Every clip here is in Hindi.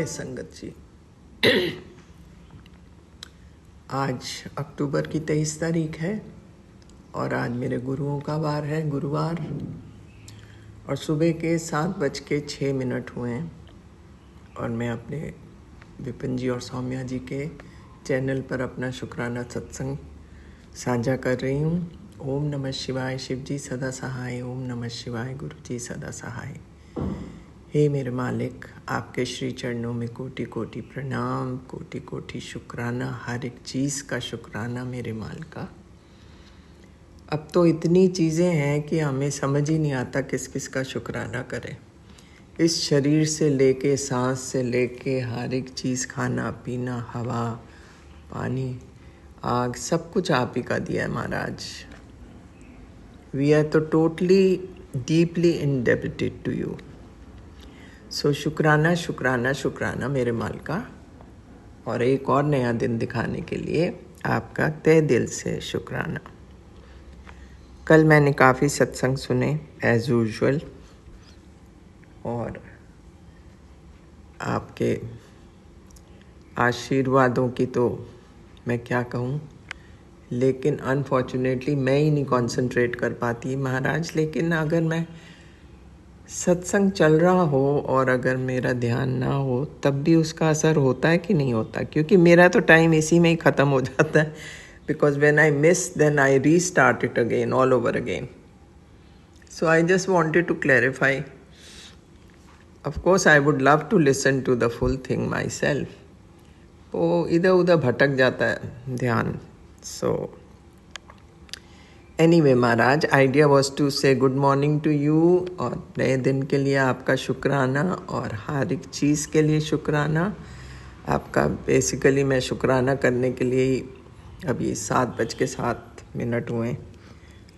जय संगत जी। आज अक्टूबर की 23 तारीख है और आज मेरे गुरुओं का वार है, गुरुवार, और सुबह के 7:06 हुए हैं और मैं अपने विपिन जी और सौम्या जी के चैनल पर अपना शुक्राना सत्संग साझा कर रही हूँ। ओम नमः शिवाय, शिव जी सदा सहाय। ओम नमः शिवाय, गुरु जी सदा सहाय। हे मेरे मालिक, आपके श्री चरणों में कोटि कोटि प्रणाम, कोटि कोटि शुक्राना, हर एक चीज़ का शुक्राना मेरे मालिका। अब तो इतनी चीज़ें हैं कि हमें समझ ही नहीं आता किस किस का शुक्राना करें। इस शरीर से लेके, सांस से लेके, हर एक चीज़, खाना पीना, हवा पानी, आग, सब कुछ आप ही का दिया है महाराज। वी आर तो टोटली डीपली इंडेबिटेड टू यू। सो शुक्राना शुक्राना शुक्राना मेरे मालिका, और एक और नया दिन दिखाने के लिए आपका तहे दिल से शुक्राना। कल मैंने काफ़ी सत्संग सुने एज यूजुअल, और आपके आशीर्वादों की तो मैं क्या कहूँ, लेकिन अनफॉर्चुनेटली मैं ही नहीं कंसंट्रेट कर पाती महाराज। लेकिन अगर मैं सत्संग चल रहा हो और अगर मेरा ध्यान ना हो तब भी उसका असर होता है कि नहीं होता, क्योंकि मेरा तो टाइम इसी में ही ख़त्म हो जाता है। Because when I miss then I restart it again, all over again. So I just wanted to clarify. Of course I would love to listen to the full thing myself, वो इधर उधर भटक जाता है ध्यान। So anyway Maharaj, idea was to say good morning to you, और नए दिन के लिए आपका शुक्राना और हर एक चीज़ के लिए शुक्राना आपका। बेसिकली मैं शुक्राना करने के लिए ही अभी 7:07 हुए,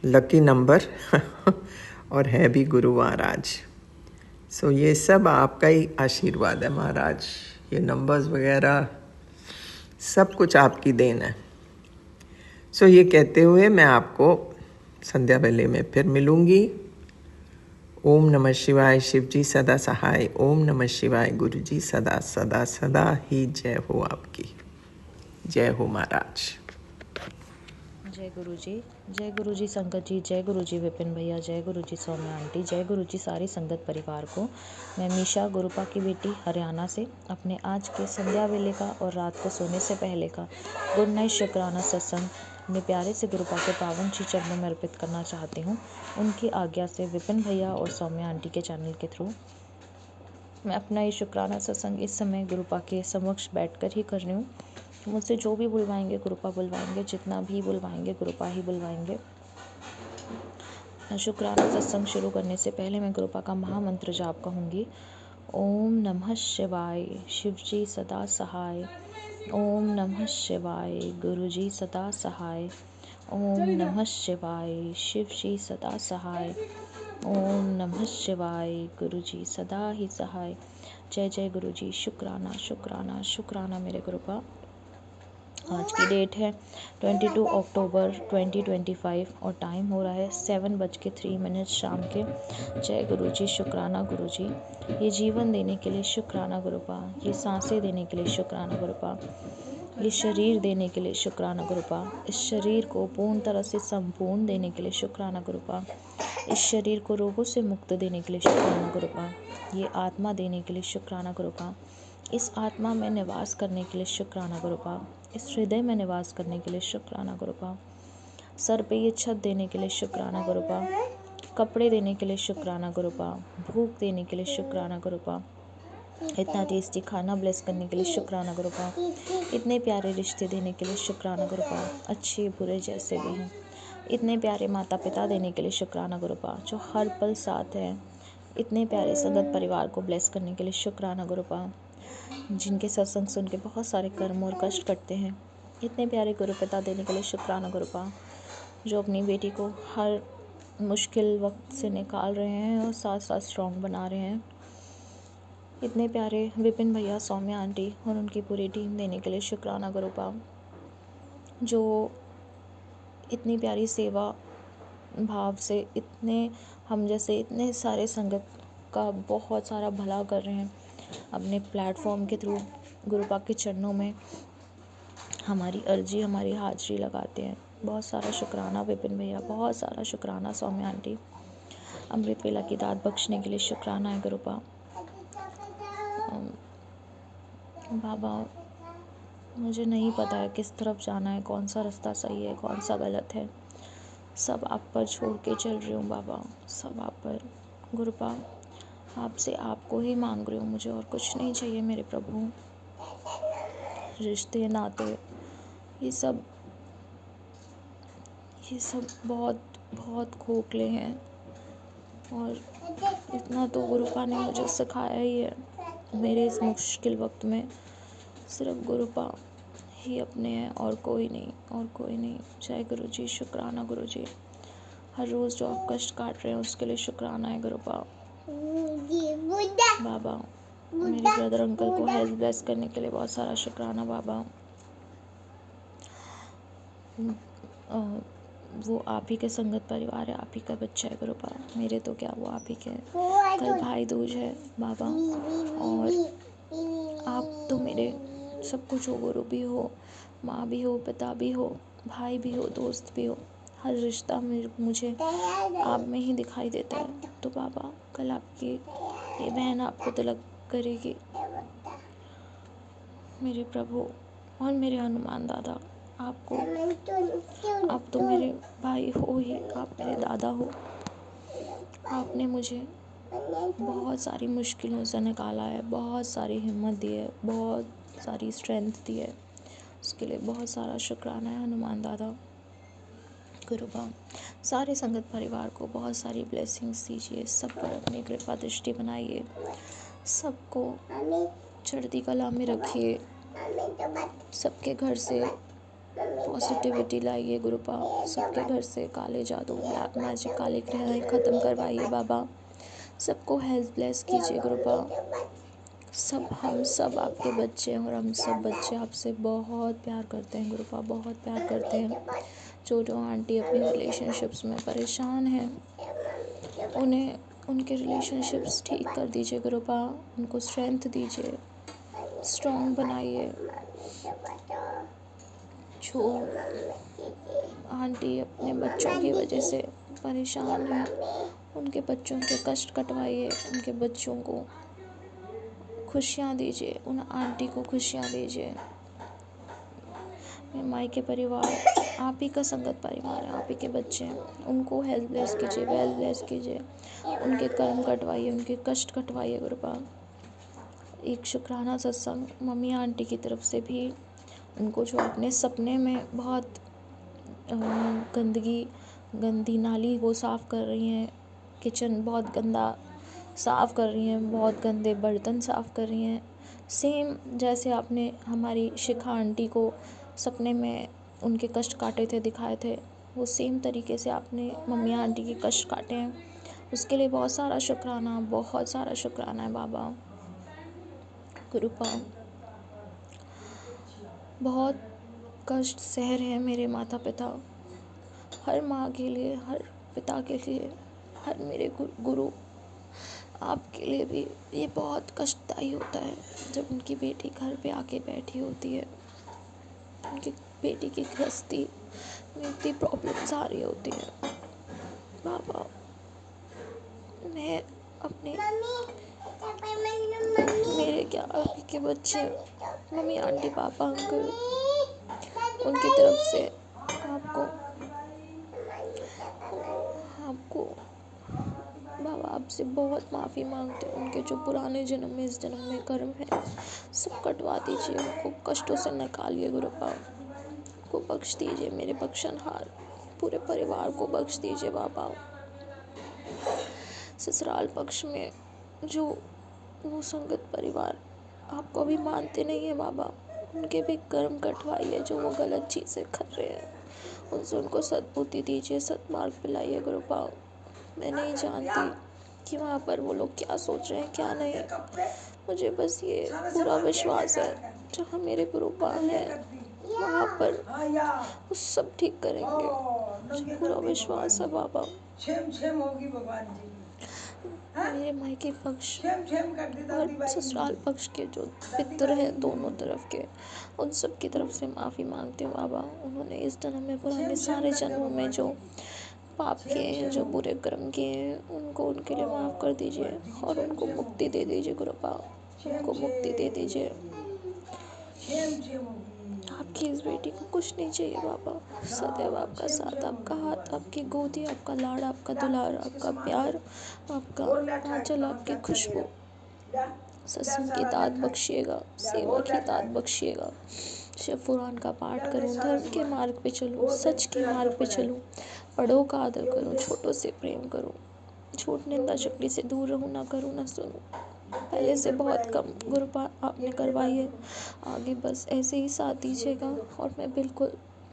लकी नंबर और है भी गुरुवार आज। सो ये सब आपका ही आशीर्वाद है महाराज, ये नंबर्स वगैरह सब कुछ आपकी देन है। सो ये कहते हुए मैं आपको संध्या वेले में फिर मिलूंगी। ओम नमः शिवाय, शिव जी सदा सहाय। ओम नमः शिवाय, गुरु जी सदा सदा सदा ही जय हो आपकी। जय हो महाराज। जय गुरु जी संगत जी, जय गुरु जी विपिन भैया, जय गुरु जी सौम्या आंटी, जय गुरु जी सारी संगत परिवार को। मैं मीशा गुरुपा की बेटी हरियाणा से अपने आज के संध्या वेले का और रात को सोने से पहले का गुड नाइट शुक्राना सत्संग अपने प्यारे से गुरुपा के पावन श्री चरणों में अर्पित करना चाहती हूँ। उनकी आज्ञा से विपिन भैया और सौम्या आंटी के चैनल के थ्रू मैं अपना ये शुक्राना सत्संग इस समय गुरुपा के समक्ष बैठकर ही कर रही हूँ। मुझसे जो भी बुलवाएंगे गुरुपा बुलवाएंगे, जितना भी बुलवाएंगे गुरुपा ही बुलवाएंगे। शुक्राना सत्संग शुरू करने से पहले मैं गुरुपा का महामंत्र जाप कहूँगी। ओम नमः शिवाय, शिव जी सदा सहाय। ओम नमः शिवाय, गुरु जी सदा सहाय। ओम नमः शिवाय, शिव जी सदा सहाय। ओम नमः शिवाय, गुरु जी सदा ही सहाय। जय जय गुरु जी। शुक्राना शुक्राना शुक्राना मेरे गुरुपा। आज की डेट है 22 अक्टूबर 2025 और टाइम हो रहा है 7:03 शाम के। जय गुरु जी। शुक्राना गुरु जी, ये जीवन देने के लिए शुक्राना गुरुपा, ये सांसें देने के लिए शुक्राना गुरुपा, ये शरीर देने के लिए शुक्राना गुरुपा, इस शरीर को पूर्ण तरह से संपूर्ण देने के लिए शुक्राना गुरुपा, इस शरीर को रोगों से मुक्त देने के लिए शुक्राना गुरुपा, ये आत्मा देने के लिए शुक्राना गुरुपा, इस आत्मा में निवास करने के लिए शुक्राना गुरुपा, इस हृदय में निवास करने के लिए शुक्राना गुरुपा, सर पे ये छत देने के लिए शुक्राना गुरुपा, कपड़े देने के लिए शुक्राना गुरुपा, भूख देने के लिए शुक्राना गुरुपा, इतना टेस्टी खाना ब्लेस करने के लिए शुक्राना गुरुपा, इतने प्यारे रिश्ते देने के लिए शुक्राना गुरुपा, अच्छे बुरे जैसे भी हैं, इतने प्यारे माता पिता देने के लिए शुक्राना गुरुपा, जो हर पल साथ हैं, इतने प्यारे संगत परिवार को ब्लेस करने के लिए शुक्राना गुरुपा, जिनके सत्संग सुन के बहुत सारे कर्म और कष्ट कटते हैं, इतने प्यारे गुरु पिता देने के लिए शुक्राना गुरुपा, जो अपनी बेटी को हर मुश्किल वक्त से निकाल रहे हैं और साथ साथ स्ट्रॉन्ग बना रहे हैं, इतने प्यारे विपिन भैया, सौम्या आंटी और उनकी पूरी टीम देने के लिए शुक्राना गुरुपा, जो इतनी प्यारी सेवा भाव से इतने हम जैसे इतने सारे संगत का बहुत सारा भला कर रहे हैं, अपने प्लेटफॉर्म के थ्रू गुरुपा के चरणों में हमारी अर्जी, हमारी हाजिरी लगाते हैं। बहुत सारा शुक्राना विपिन भैया, बहुत सारा शुक्राना सौम्या आंटी, अमृत वेला की दात बख्शने के लिए शुक्राना है गुरुपा। बाबा, मुझे नहीं पता है किस तरफ जाना है, कौन सा रास्ता सही है, कौन सा गलत है। सब आप पर छोड़ के चल रही हूँ बाबा, सब आप पर। गुरुपा, आपसे आपको ही मांग रही हूँ, मुझे और कुछ नहीं चाहिए मेरे प्रभु। रिश्ते नाते ये सब बहुत बहुत खोखले हैं, और इतना तो गुरुपा ने मुझे सिखाया ही है। मेरे इस मुश्किल वक्त में सिर्फ गुरुपा ही अपने हैं, और कोई नहीं, और कोई नहीं। जय गुरु जी, शुक्राना गुरु जी। हर रोज़ जो आप कष्ट काट रहे हैं उसके लिए शुक्राना है गुरुपा। बाबा, मेरे ब्रदर अंकल को हेल्थ ब्लेस करने के लिए बहुत सारा शुक्राना बाबा। वो आप ही के संगत परिवार है, आप ही का बच्चा है गुरुपा। मेरे तो क्या, वो आप ही के हैं। कल भाई दूज है बाबा, और आप तो मेरे सब कुछ हो। गुरु भी हो, माँ भी हो, पिता भी हो, भाई भी हो, दोस्त भी हो। हर रिश्ता मुझे आप में ही दिखाई देता है। तो बाबा, कल आपकी ये बहन आपको तिलक करेगी मेरे प्रभु, और मेरे हनुमान दादा। आपको, आप तो मेरे भाई हो ही, आप मेरे दादा हो। आपने मुझे बहुत सारी मुश्किलों से निकाला है, बहुत सारी हिम्मत दी है, बहुत सारी स्ट्रेंथ दी है। उसके लिए बहुत सारा शुक्राना है हनुमान दादा। गुरुबा, सारे संगत परिवार को बहुत सारी ब्लेसिंग्स दीजिए, सब पर अपनी कृपा दृष्टि बनाइए, सबको चढ़ती कला में रखिए, सबके घर से पॉजिटिविटी लाइए गुरुपा, सबके घर से काले जादू, ब्लैक मैजिक, काले क्रियाएं ख़त्म करवाइए बाबा। सबको हेल्थ ब्लेस कीजिए गुरुपा। हम सब आपके बच्चे हैं, और हम सब बच्चे आपसे बहुत प्यार करते हैं गुरुपा, बहुत प्यार करते हैं। जो आंटी अपनी रिलेशनशिप्स में परेशान हैं, उन्हें उनके रिलेशनशिप्स ठीक कर दीजिए गुरुपा, उनको स्ट्रेंथ दीजिए, स्ट्रॉन्ग बनाइए। जो आंटी अपने बच्चों की वजह से परेशान है, उनके बच्चों के कष्ट कटवाइए, उनके बच्चों को खुशियाँ दीजिए, उन आंटी को खुशियाँ दीजिए। मेरे माई के परिवार आप ही का संगत परिवार है, आप ही के बच्चे हैं, उनको हेल्थ ब्लेस कीजिए, वेल ब्लेस कीजिए, उनके कर्म कटवाइए, उनके कष्ट कटवाइए गुरुपा। एक शुक्राना सत्संग मम्मी आंटी की तरफ से भी, उनको जो अपने सपने में बहुत गंदी नाली वो साफ़ कर रही हैं, किचन बहुत गंदा साफ़ कर रही हैं, बहुत गंदे बर्तन साफ़ कर रही हैं। सेम जैसे आपने हमारी शिखा आंटी को सपने में उनके कष्ट काटे थे, दिखाए थे, वो सेम तरीके से आपने मम्मी आंटी के कष्ट काटे हैं। उसके लिए बहुत सारा शुक्राना, बहुत सारा शुक्राना है बाबा। गुरुपा, बहुत कष्ट सह रहे हैं मेरे माता पिता, हर माँ के लिए, हर पिता के लिए, हर मेरे गुरु आपके लिए भी ये बहुत कष्टदायी होता है जब उनकी बेटी घर पे आके बैठी होती है, उनकी बेटी की गृहस्थी में इतनी प्रॉब्लम्स आ रही होती हैं। बाबा, मैं अपने मेरे क्या आप के बच्चे, मम्मी आंटी पापा अंकल, उनकी तरफ से आपको बाबा आपसे बहुत माफ़ी मांगते हैं। उनके जो पुराने जन्म में, इस जन्म में कर्म है, सब कटवा दीजिए, उनको कष्टों से निकालिए गुरुपा, को बख्श दीजिए, मेरे बख्शनहार पूरे परिवार को बख्श दीजिए बाबा। ससुराल पक्ष में जो वो संगत परिवार आपको अभी मानते नहीं है बाबा, उनके भी कर्म कटवाइए, जो वो गलत चीज़ें कर रहे हैं उनसे उनको सद्बुद्धि दीजिए, सद्मार्ग पिलाइए गुरुपा। मैं नहीं जानती कि वहाँ पर वो लोग क्या सोच रहे हैं क्या नहीं, मुझे बस ये पूरा विश्वास है जहाँ मेरे गुरुपा हैं वहाँ पर वो सब ठीक करेंगे, मुझे पूरा विश्वास है बाबा। मेरे मायके पक्ष और ससुराल पक्ष के जो पितर हैं दोनों तरफ के, उन सब की तरफ से माफ़ी मांगती हूँ बाबा। उन्होंने इस जन्म में पुराने सारे जन्मों में जो पाप किए हैं, जो बुरे कर्म किए हैं, उनको उनके लिए माफ़ कर दीजिए और उनको मुक्ति दे दीजिए कृपा, उनको मुक्ति दे दीजिए। आपकी इस बेटी को कुछ नहीं चाहिए बाबा, सदैव आपका साथ, आपका हाथ, आपकी गोदी, आपका लाड़, आपका दुलार, आपका प्यार, आपका आंचल, आपकी खुशबू। सत्संग की दात बख्शिएगा, सेवा की दात बख्शिएगा। शिव पुराण का पाठ करूं, धर्म के मार्ग पे चलूं, सच के मार्ग पे चलूं, बड़ों का आदर करूं, छोटों से प्रेम करूं, झूठ निंदा चुगली से दूर रहूं, ना करूं ना सुनूं। पहले से बहुत कम गुरुपा आपने करवाई है, आगे बस ऐसे ही साथ दीजिएगा और मैं बिल्कुल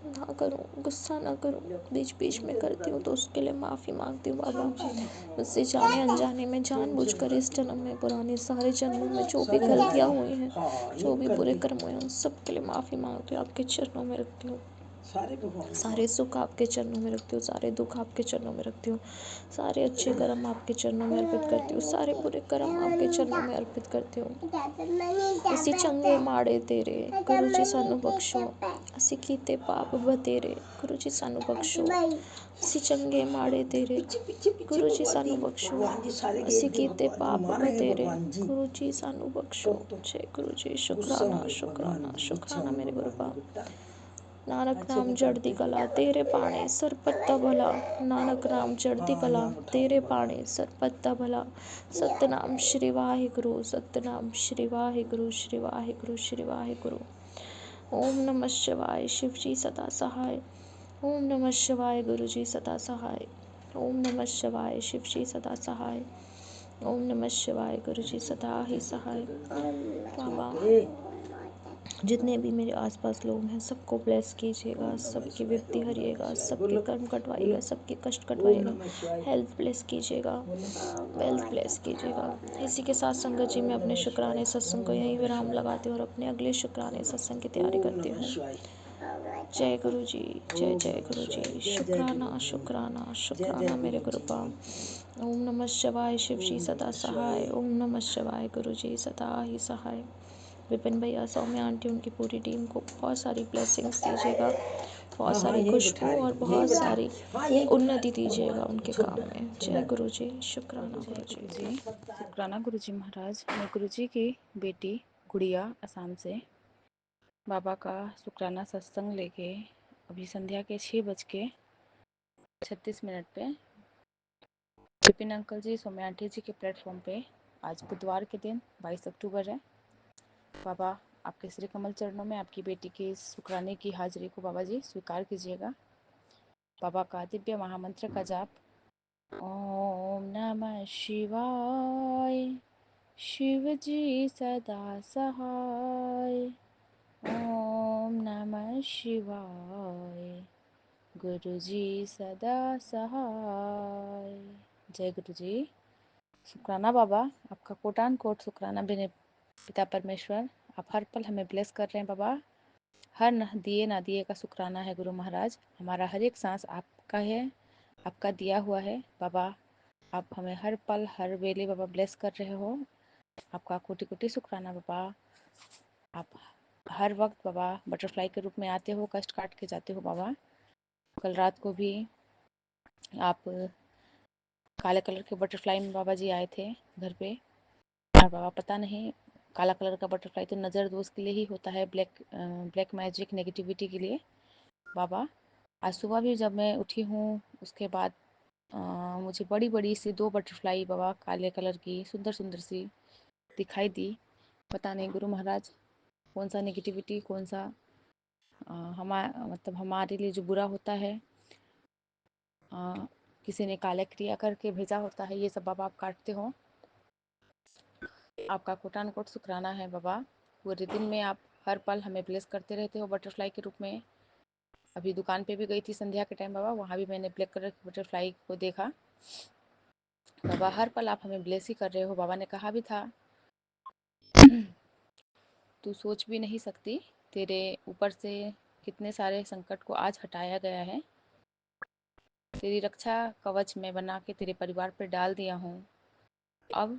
ना करूं, गुस्सा ना करूं। बीच बीच में करती हूँ तो उसके लिए माफ़ी मांगती हूँ बाबा। मुझसे जाने अनजाने में, जानबूझकर इस जन्म में, पुराने सारे जन्मों में जो भी गलतियाँ हुई हैं, जो भी बुरे कर्म हुए हैं, उन सब के लिए माफ़ी मांगती हूँ, आपके चरणों में रखती हूँ। सारे सुख आपके चरणों में रखती हूँ, सारे दुख आपके चरणों में रखती हूँ, सारे अच्छे कर्म आपके चरणों में अर्पित करती हूँ, सारे बुरे कर्म आपके चरणों में अर्पित करती हूँ। इसी चंगे माड़े तेरे गुरु जी सानू बख्शो, असी कीते पाप बतेरे गुरु जी सानू बख्शो। असी चंगे माड़े तेरे गुरु जी सानू बख्शो, असी कीते पाप बतेरे गुरु जी सानू बख्शो। जय गुरु जी। शुक्राना शुक्राना शुक्राना मेरे गुरु का। नानक नाम जड़ती कला तेरे पाणे सरपत्ता भला, नानक नाम जड़ती कला तेरे पाणे सरपत्ता भला। सतनाम श्री वाहिगुरु, सतनाम श्री वाहिगुरु, श्री वाहिगुरु, श्री वाहिगुरु। ओम नमः शिवाय, शिव जी सदा सहाय। ओम नमः शिवाय, गुरु जी सदा सहाय। ओम नमः शिवाय, शिव जी सदा सहाय। ओम नमः शिवाय, गुरु जी सदा ही सहाय। बाबा, जितने भी मेरे आसपास लोग हैं सबको ब्लेस कीजिएगा, सबकी विपत्ति हरिएगा, सबके कर्म कटवाइएगा, सबके कष्ट कटवाइएगा, हेल्थ ब्लेस कीजिएगा, वेल्थ ब्लेस कीजिएगा। इसी के साथ संगत जी मैं अपने शुक्राने सत्संग को यहीं विराम लगाती हूँ और अपने अगले शुक्राने सत्संग की तैयारी करती हूँ। जय गुरु जी, जय जय गुरु जी। शुक्राना शुक्राना शुक्राना मेरे गुरुपा। ओम नमः शिवाय, शिव जी सदा सहाय। ओम नमः शिवाय, गुरु जी सदा ही सहाय। विपिन भैया, सौम्या आंटी, उनकी पूरी टीम को बहुत सारी ब्लेसिंग्स दीजिएगा, बहुत सारी खुशबू और बहुत सारी उन्नति दीजिएगा उनके काम में। जय गुरु जी। शुक्राना गुरु जी। शुक्राना गुरु जी महाराज। मैं गुरु जी की बेटी गुड़िया असम से बाबा का शुक्राना सत्संग लेके अभी संध्या के 6:36 पे विपिन अंकल जी, सौम्या आंटी जी के प्लेटफॉर्म पे आज बुधवार के दिन 22 अक्टूबर है। बाबा आपके श्री कमल चरणों में आपकी बेटी की शुक्राने की हाजिरी को बाबा जी स्वीकार कीजिएगा। बाबा का दिव्य महामंत्र का जाप। ओम नमः शिवाय, शिव जी सदा सहाय। ओम नमः शिवाय, गुरु जी सदा सहाय। जय गुरु जी। शुक्राना बाबा, आपका कोटान कोट शुक्राना बिने पिता परमेश्वर, आप हर पल हमें ब्लेस कर रहे हैं बाबा। हर न दिए ना दिए का शुक्राना है गुरु महाराज। हमारा हर एक सांस आपका है, आपका दिया हुआ है बाबा। आप हमें हर पल हर वेले बाबा ब्लेस कर रहे हो। आपका कोटि कोटि शुक्राना बाबा। आप हर वक्त बाबा बटरफ्लाई के रूप में आते हो, कष्ट काट के जाते हो बाबा। कल रात को भी आप काले कलर के बटरफ्लाई में बाबा जी आए थे घर पे, और बाबा पता नहीं काला कलर का बटरफ्लाई तो नज़र दोष के लिए ही होता है, ब्लैक मैजिक नेगेटिविटी के लिए बाबा। आज सुबह भी जब मैं उठी हूँ उसके बाद मुझे बड़ी बड़ी सी 2 बटरफ्लाई बाबा काले कलर की सुंदर सुंदर सी दिखाई दी। पता नहीं गुरु महाराज कौन सा नेगेटिविटी, कौन सा मतलब हमारे लिए जो बुरा होता है किसी ने काले क्रिया करके भेजा होता है, ये सब बाबा आप काटते हो। आपका कोटान कोट शुक्राना है बाबा। पूरे दिन में आप हर पल हमें ब्लेस करते रहते हो बटरफ्लाई के रूप में। अभी दुकान पे भी गई थी संध्या के टाइम बाबा, वहाँ भी मैंने ब्लैक कलर की बटरफ्लाई को देखा। बाबा हर पल आप हमें ब्लेस ही कर रहे हो। बाबा ने कहा भी था तू सोच भी नहीं सकती तेरे ऊपर से कितने सारे संकट को आज हटाया गया है। तेरी रक्षा कवच में बना के तेरे परिवार पर डाल दिया हूँ। अब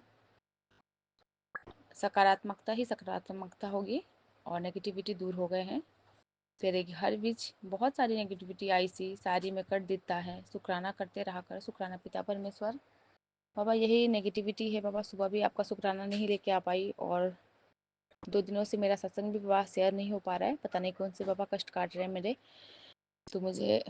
सकारात्मकता ही सकारात्मकता होगी और नेगेटिविटी दूर हो गए हैं। तेरे हर बीच बहुत सारी नेगेटिविटी आई सी, सारी में कट देता है। शुक्राना करते रहा कर, शुक्राना पिता परमेश्वर। बाबा यही नेगेटिविटी है बाबा, सुबह भी आपका शुक्राना नहीं लेके आ पाई और 2 दिनों से मेरा सत्संग भी बाबा शेयर नहीं हो पा रहा है। पता नहीं कौन से बाबा कष्ट काट रहे हैं मेरे। तो मुझे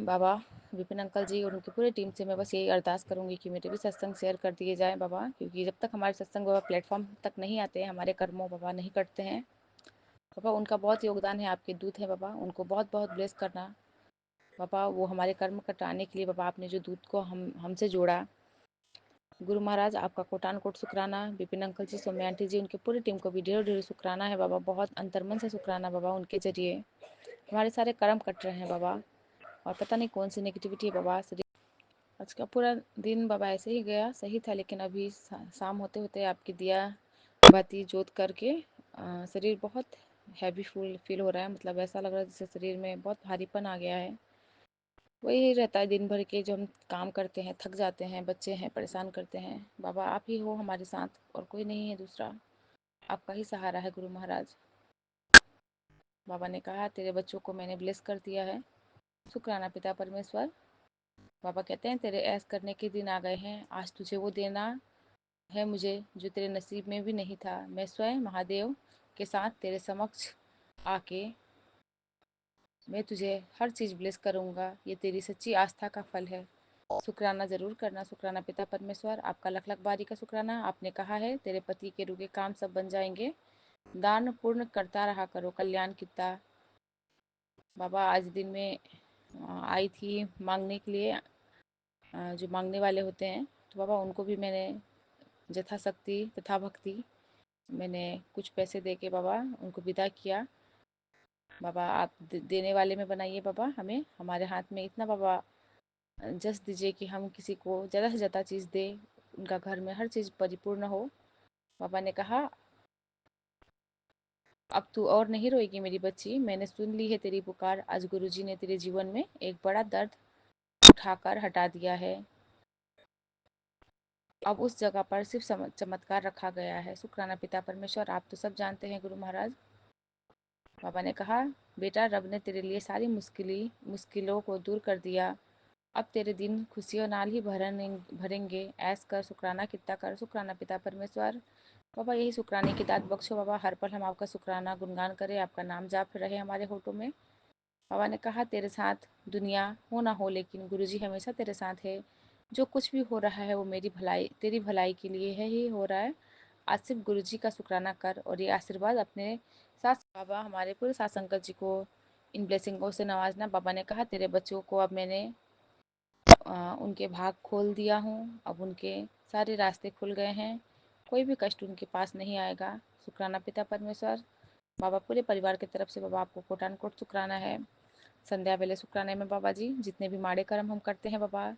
बाबा विपिन अंकल जी और उनकी पूरी टीम से मैं बस यही अरदास करूंगी कि मेरे भी सत्संग शेयर कर दिए जाए बाबा, क्योंकि जब तक हमारे सत्संग बाबा प्लेटफॉर्म तक नहीं आते हैं, हमारे कर्मों बाबा नहीं कटते हैं। बाबा उनका बहुत योगदान है, आपके दूत है बाबा, उनको बहुत बहुत ब्लेस करना बाबा। वो हमारे कर्म कटाने के लिए बाबा आपने जो दूत को हमसे जोड़ा। गुरु महाराज आपका कोटान कोट शुक्राना। विपिन अंकल जी, सौम्या आंटी जी, उनकी पूरी टीम को भी ढेर ढेर शुक्राना है बाबा। बहुत अंतर्मन से शुक्राना बाबा, उनके जरिए हमारे सारे कर्म कट रहे हैं बाबा। और पता नहीं कौन सी नेगेटिविटी है बाबा। आज का पूरा दिन बाबा ऐसे ही गया, सही था, लेकिन अभी शाम होते होते आपकी दिया बाती जोत करके शरीर बहुत हैवी फील हो रहा है। मतलब ऐसा लग रहा है जैसे शरीर में बहुत भारीपन आ गया है। वही रहता है दिन भर के जो हम काम करते हैं, थक जाते हैं, बच्चे हैं परेशान करते हैं। बाबा आप ही हो हमारे साथ और कोई नहीं है दूसरा, आपका ही सहारा है गुरु महाराज। बाबा ने कहा तेरे बच्चों को मैंने ब्लेस कर दिया है, शुक्राना पिता परमेश्वर। बाबा कहते हैं तेरे ऐश करने के दिन आ गए हैं, आज तुझे वो देना है मुझे जो तेरे नसीब में भी नहीं था। मैं स्वयं महादेव के साथ तेरे समक्ष आके मैं तुझे हर चीज़ ब्लेस करूँगा। ये तेरी सच्ची आस्था का फल है, शुक्राना ज़रूर करना। शुक्राना पिता परमेश्वर, आपका लख लख बारी का शुक्राना। आपने कहा है तेरे पति के रुके काम सब बन जाएंगे, दान पूर्ण करता रहा करो, कल्याण कितना। बाबा आज दिन में आई थी मांगने के लिए, जो मांगने वाले होते हैं, तो बाबा उनको भी मैंने यथाशक्ति तथा भक्ति मैंने कुछ पैसे दे के बाबा उनको विदा किया। बाबा आप देने वाले में बनाइए बाबा हमें, हमारे हाथ में इतना बाबा जस दीजिए कि हम किसी को ज़्यादा से ज़्यादा चीज़ दे, उनका घर में हर चीज़ परिपूर्ण हो। बाबा ने कहा अब तू और नहीं रोएगी मेरी बच्ची, मैंने सुन ली है तेरी पुकार। आज गुरुजी ने तेरे जीवन में एक बड़ा दर्द उठाकर हटा दिया है। अब उस जगह पर सिर्फ चमत्कार रखा गया है। शुक्राना पिता परमेश्वर, आप तो सब जानते हैं गुरु महाराज। बाबा ने कहा बेटा रब ने तेरे लिए सारी मुश्किलों को दूर कर दिया। अब तेरे दिन खुशियों नाल ही भरेंगे। ऐस कर शुक्राना कितना कर, शुक्राना पिता परमेश्वर। बाबा यही शुक्राने की दात बख्शो बाबा, हर पल हम आपका शुक्राना गुणगान करें, आपका नाम जाप रहे हमारे होठों में। बाबा ने कहा तेरे साथ दुनिया हो ना हो, लेकिन गुरुजी हमेशा तेरे साथ है। जो कुछ भी हो रहा है वो मेरी भलाई तेरी भलाई के लिए है ही हो रहा है। आज सिर्फ गुरुजी का शुक्राना कर और ये आशीर्वाद अपने साथ। बाबा हमारे पूरे साथ संकट जी को इन ब्लेसिंगों से नवाजना। बाबा ने कहा तेरे बच्चों को अब मैंने उनके भाग खोल दिया हूँ, अब उनके सारे रास्ते खुल गए हैं, कोई भी कष्ट उनके पास नहीं आएगा। शुक्राना पिता परमेश्वर। बाबा पूरे परिवार की तरफ से बाबा आपको कोटान कोट शुक्राना है। संध्या वेले शुक्राने में बाबा जी जितने भी माड़े कर्म हम करते हैं बाबा,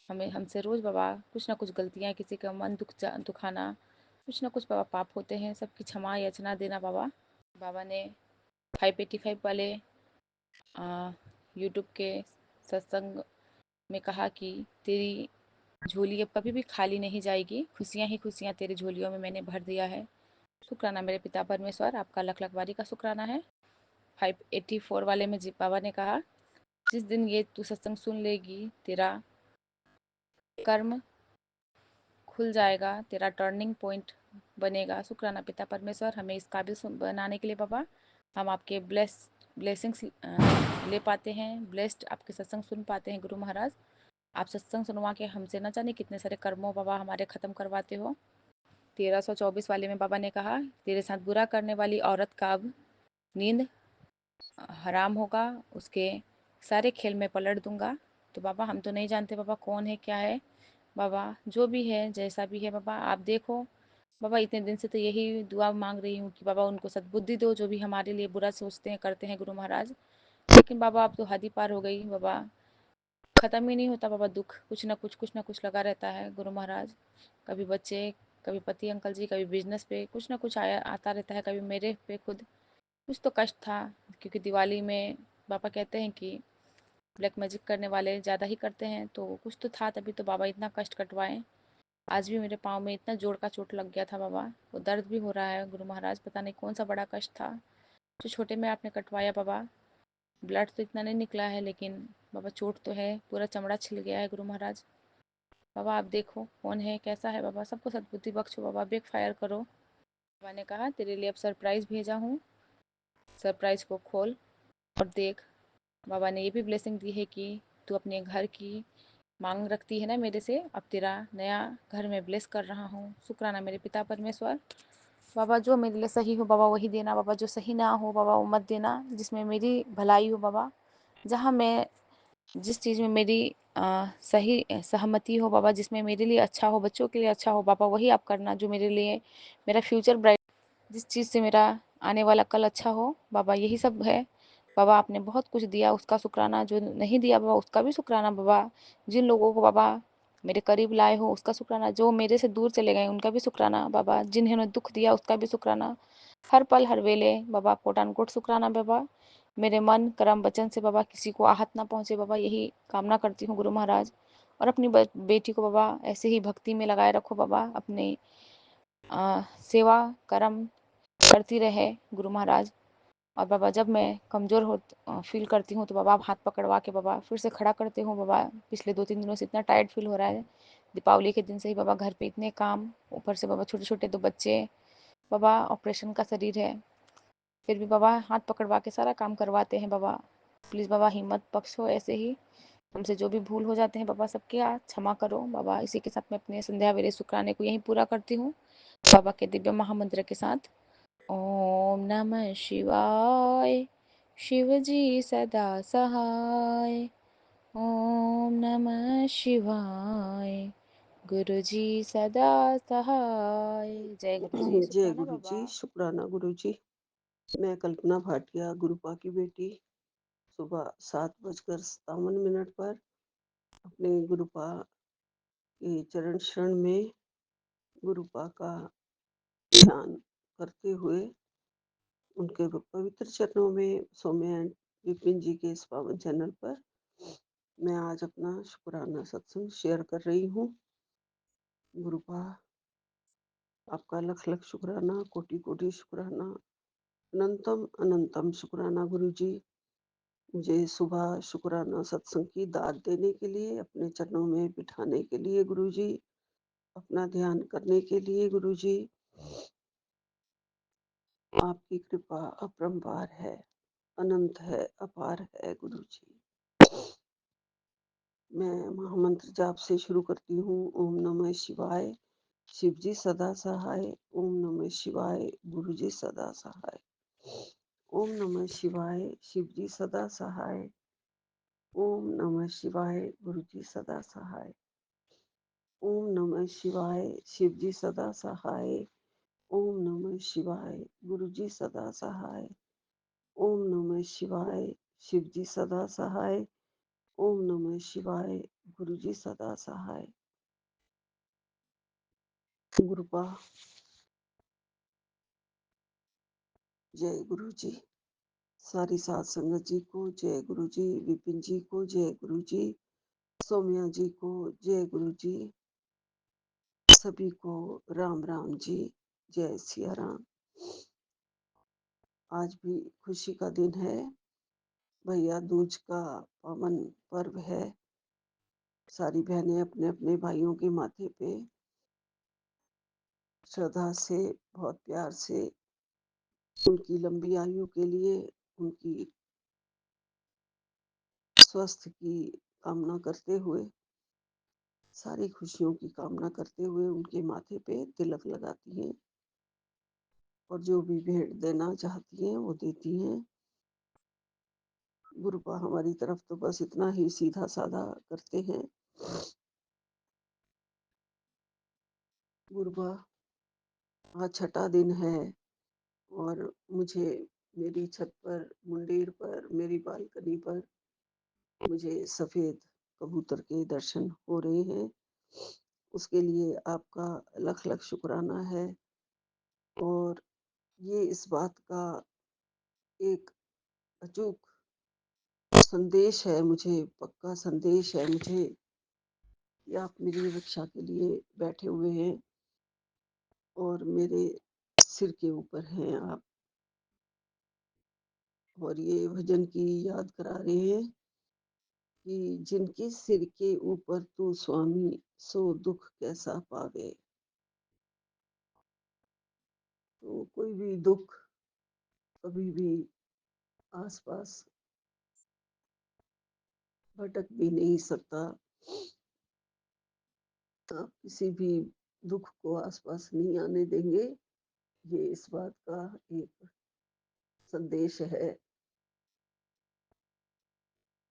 हमें हमसे रोज़ बाबा कुछ ना कुछ गलतियाँ, किसी का मन दुखाना, कुछ ना कुछ बाबा पाप होते हैं, सबकी क्षमा याचना देना बाबा। बाबा ने 585 वाले यूट्यूब के सत्संग में कहा कि तेरी झोली अब कभी भी खाली नहीं जाएगी, खुशियाँ ही खुशियाँ तेरी झोलियों में मैंने भर दिया है। शुक्राना मेरे पिता परमेश्वर, आपका लख लख बारी का शुक्राना है। 584 वाले में जी बाबा ने कहा जिस दिन ये तू सत्संग सुन लेगी तेरा कर्म खुल जाएगा, तेरा टर्निंग पॉइंट बनेगा। शुक्राना पिता परमेश्वर, हमें इस काबिल बनाने के लिए बाबा, हम आपके ब्लेसिंग्स ले पाते हैं, ब्लेस्ड आपके सत्संग सुन पाते हैं गुरु महाराज। आप सत्संग सुनवा के हमसे न जाने कितने सारे कर्मों बाबा हमारे ख़त्म करवाते हो। 1324 वाले में बाबा ने कहा तेरे साथ बुरा करने वाली औरत का अब नींद हराम होगा, उसके सारे खेल में पलट दूंगा। तो बाबा हम तो नहीं जानते बाबा कौन है क्या है, बाबा जो भी है जैसा भी है बाबा आप देखो। बाबा इतने दिन से तो यही दुआ मांग रही हूँ कि बाबा उनको सद्बुद्धि दो, जो भी हमारे लिए बुरा सोचते हैं करते हैं गुरु महाराज। लेकिन बाबा अब तो हद ही पार हो गई बाबा, ख़त्म ही नहीं होता बाबा दुख, कुछ ना कुछ लगा रहता है गुरु महाराज। कभी बच्चे, कभी पति अंकल जी, कभी बिजनेस पे कुछ ना कुछ आया आता रहता है, कभी मेरे पे खुद कुछ तो कष्ट था। क्योंकि दिवाली में पापा कहते हैं कि ब्लैक मैजिक करने वाले ज़्यादा ही करते हैं, तो कुछ तो था तभी तो बाबा इतना कष्ट कटवाएं। आज भी मेरे पाँव में इतना जोड़ का चोट लग गया था बाबा, वो दर्द भी हो रहा है गुरु महाराज। पता नहीं कौन सा बड़ा कष्ट था जो छोटे में आपने कटवाया बाबा। ब्लड तो इतना नहीं निकला है, लेकिन बाबा चोट तो है, पूरा चमड़ा छिल गया है गुरु महाराज। बाबा आप देखो कौन है, कैसा है बाबा, सबको सद्बुद्धि बख्शो बाबा, बैक फायर करो। बाबा ने कहा तेरे लिए अब सरप्राइज भेजा हूँ, सरप्राइज को खोल और देख। बाबा ने ये भी ब्लेसिंग दी है कि तू अपने घर की मांग रखती है ना मेरे से, अब तेरा नया घर में ब्लेस कर रहा हूँ। शुक्राना मेरे पिता परमेश्वर। बाबा जो मेरे लिए सही हो बाबा वही देना बाबा, जो सही ना हो बाबा वो मत देना, जिसमें मेरी भलाई हो बाबा, जहाँ मैं जिस चीज़ में मेरी सही सहमति हो बाबा, जिसमें मेरे लिए अच्छा हो, बच्चों के लिए अच्छा हो बाबा, वही आप करना। जो मेरे लिए मेरा फ्यूचर ब्राइट, जिस चीज़ से मेरा आने वाला कल अच्छा हो बाबा, यही सब है बाबा। आपने बहुत कुछ दिया उसका शुक्राना, जो नहीं दिया बाबा उसका भी शुक्राना बाबा। जिन लोगों को बाबा मेरे करीब लाए हो उसका शुक्राना, जो मेरे से दूर चले गए उनका भी शुक्राना बाबा, जिन्होंने दुख दिया उसका भी शुक्राना। हर पल हर वेले बाबा कोट अनकोट शुक्राना बाबा। मेरे मन कर्म वचन से बाबा किसी को आहत ना पहुँचे बाबा, यही कामना करती हूँ गुरु महाराज। और अपनी बेटी को बाबा ऐसे ही भक्ति में लगाए रखो बाबा, अपने सेवा कर्म करती रहे गुरु महाराज। और बाबा जब मैं कमज़ोर हो फील करती हूँ तो बाबा आप हाथ पकड़वा के बाबा फिर से खड़ा करते हो बाबा। पिछले 2-3 दिनों से इतना टायर्ड फील हो रहा है, दीपावली के दिन से ही बाबा घर पे इतने काम, ऊपर से बाबा छोटे छोटे 2 बच्चे बाबा, ऑपरेशन का शरीर है, फिर भी बाबा हाथ पकड़वा के सारा काम करवाते हैं बाबा। प्लीज़ बाबा हिम्मत बख्शो, ऐसे ही हमसे जो भी भूल हो जाते हैं बाबा सबके क्षमा करो बाबा। इसी के साथ मैं अपने संध्या वेले शुक्राने को यहीं पूरा करती हूँ बाबा के दिव्य महामंत्र के साथ। ओम नमः शिवाय, शिव जी सदा सहाय। ओम नमः शिवाय, गुरु जी सदा सहाय। जय गुरु जी। जय शुक्राना गुरु जी, बाबा। शुक्राना गुरु जी। मैं कल्पना भाटिया, गुरुपा की बेटी, सुबह 7:57 पर अपने गुरुपा के चरण शरण में गुरुपा का ध्यान करते हुए उनके पवित्र चरणों में सौम्या एंड विपिन जी के इस पावन चैनल पर मैं आज अपना शुक्राना सत्संग शेयर कर रही हूँ। गुरुपा आपका लख लख शुक्राना, कोटि कोटि शुक्राना, अनंतम अनंतम शुक्राना गुरु जी। मुझे सुबह शुक्राना सत्संग की दाद देने के लिए, अपने चरणों में बिठाने के लिए गुरु जी, अपना ध्यान करने के लिए गुरु जी। आपकी कृपा अपरंपार है, अनंत है, अपार है गुरु जी। मैं महामंत्र जाप से शुरू करती हूँ। ओम नमः शिवाय, शिव जी सदा सहाय। ओम नमः शिवाय, गुरु जी सदा सहाय। ओम नमः शिवाय, शिव जी सदा सहाय। ओम नमः शिवाय, गुरु जी सदा सहाय। ओम नमः शिवाय, शिव जी सदा सहाय। ओम नमः शिवाय, गुरु जी सदा सहाय। ओम नमः शिवाय, शिव जी सदा सहाय। ओम नमः शिवाय, गुरु जी सदा सहाय। गुरुपा जय गुरु जी। सारी साध संगत जी को जय गुरु जी, विपिन जी को जय गुरु जी, सौम्या जी को जय गुरु जी, सभी को राम राम जी, जय सिया राम। आज भी खुशी का दिन है, भैया दूज का पावन पर्व है। सारी बहनें अपने अपने भाइयों के माथे पे श्रद्धा से, बहुत प्यार से उनकी लंबी आयु के लिए, उनकी स्वास्थ्य की कामना करते हुए, सारी खुशियों की कामना करते हुए उनके माथे पे तिलक लगाती हैं और जो भी भेंट देना चाहती हैं वो देती हैं। गुरुपा हमारी तरफ तो बस इतना ही सीधा साधा करते हैं। गुरुपा आज छठा दिन है और मुझे मेरी छत पर, मुंडेर पर, मेरी बालकनी पर मुझे सफेद कबूतर के दर्शन हो रहे हैं। उसके लिए आपका लख लख शुक्राना है। और ये इस बात का एक अचूक संदेश है, मुझे पक्का संदेश है मुझे कि आप मेरी रक्षा के लिए बैठे हुए हैं और मेरे सिर के ऊपर हैं आप, और ये भजन की याद करा रहे हैं कि जिनके सिर के ऊपर तू स्वामी, सो दुख कैसा पावे। तो कोई भी दुख कभी भी आसपास भटक भी नहीं सकता। आप किसी भी दुख को आसपास नहीं आने देंगे, ये इस बात का एक संदेश है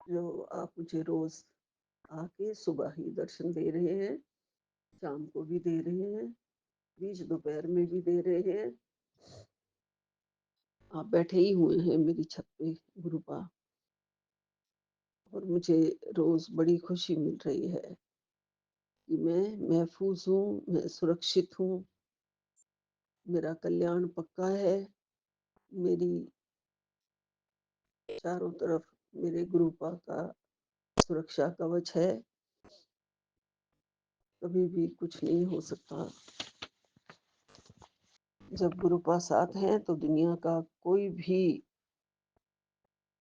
जो आप मुझे रोज आके सुबह ही दर्शन दे रहे हैं, शाम को भी दे रहे हैं, बीच दोपहर में भी दे रहे हैं। आप बैठे ही हुए हैं मेरी छत पे गुरुपा, और मुझे रोज बड़ी खुशी मिल रही है कि मैं महफूज हूँ, मैं सुरक्षित हूँ, मेरा कल्याण पक्का है। मेरी चारों तरफ मेरे गुरुपा का सुरक्षा कवच है, कभी भी कुछ नहीं हो सकता। जब गुरुपा साथ हैं तो दुनिया का कोई भी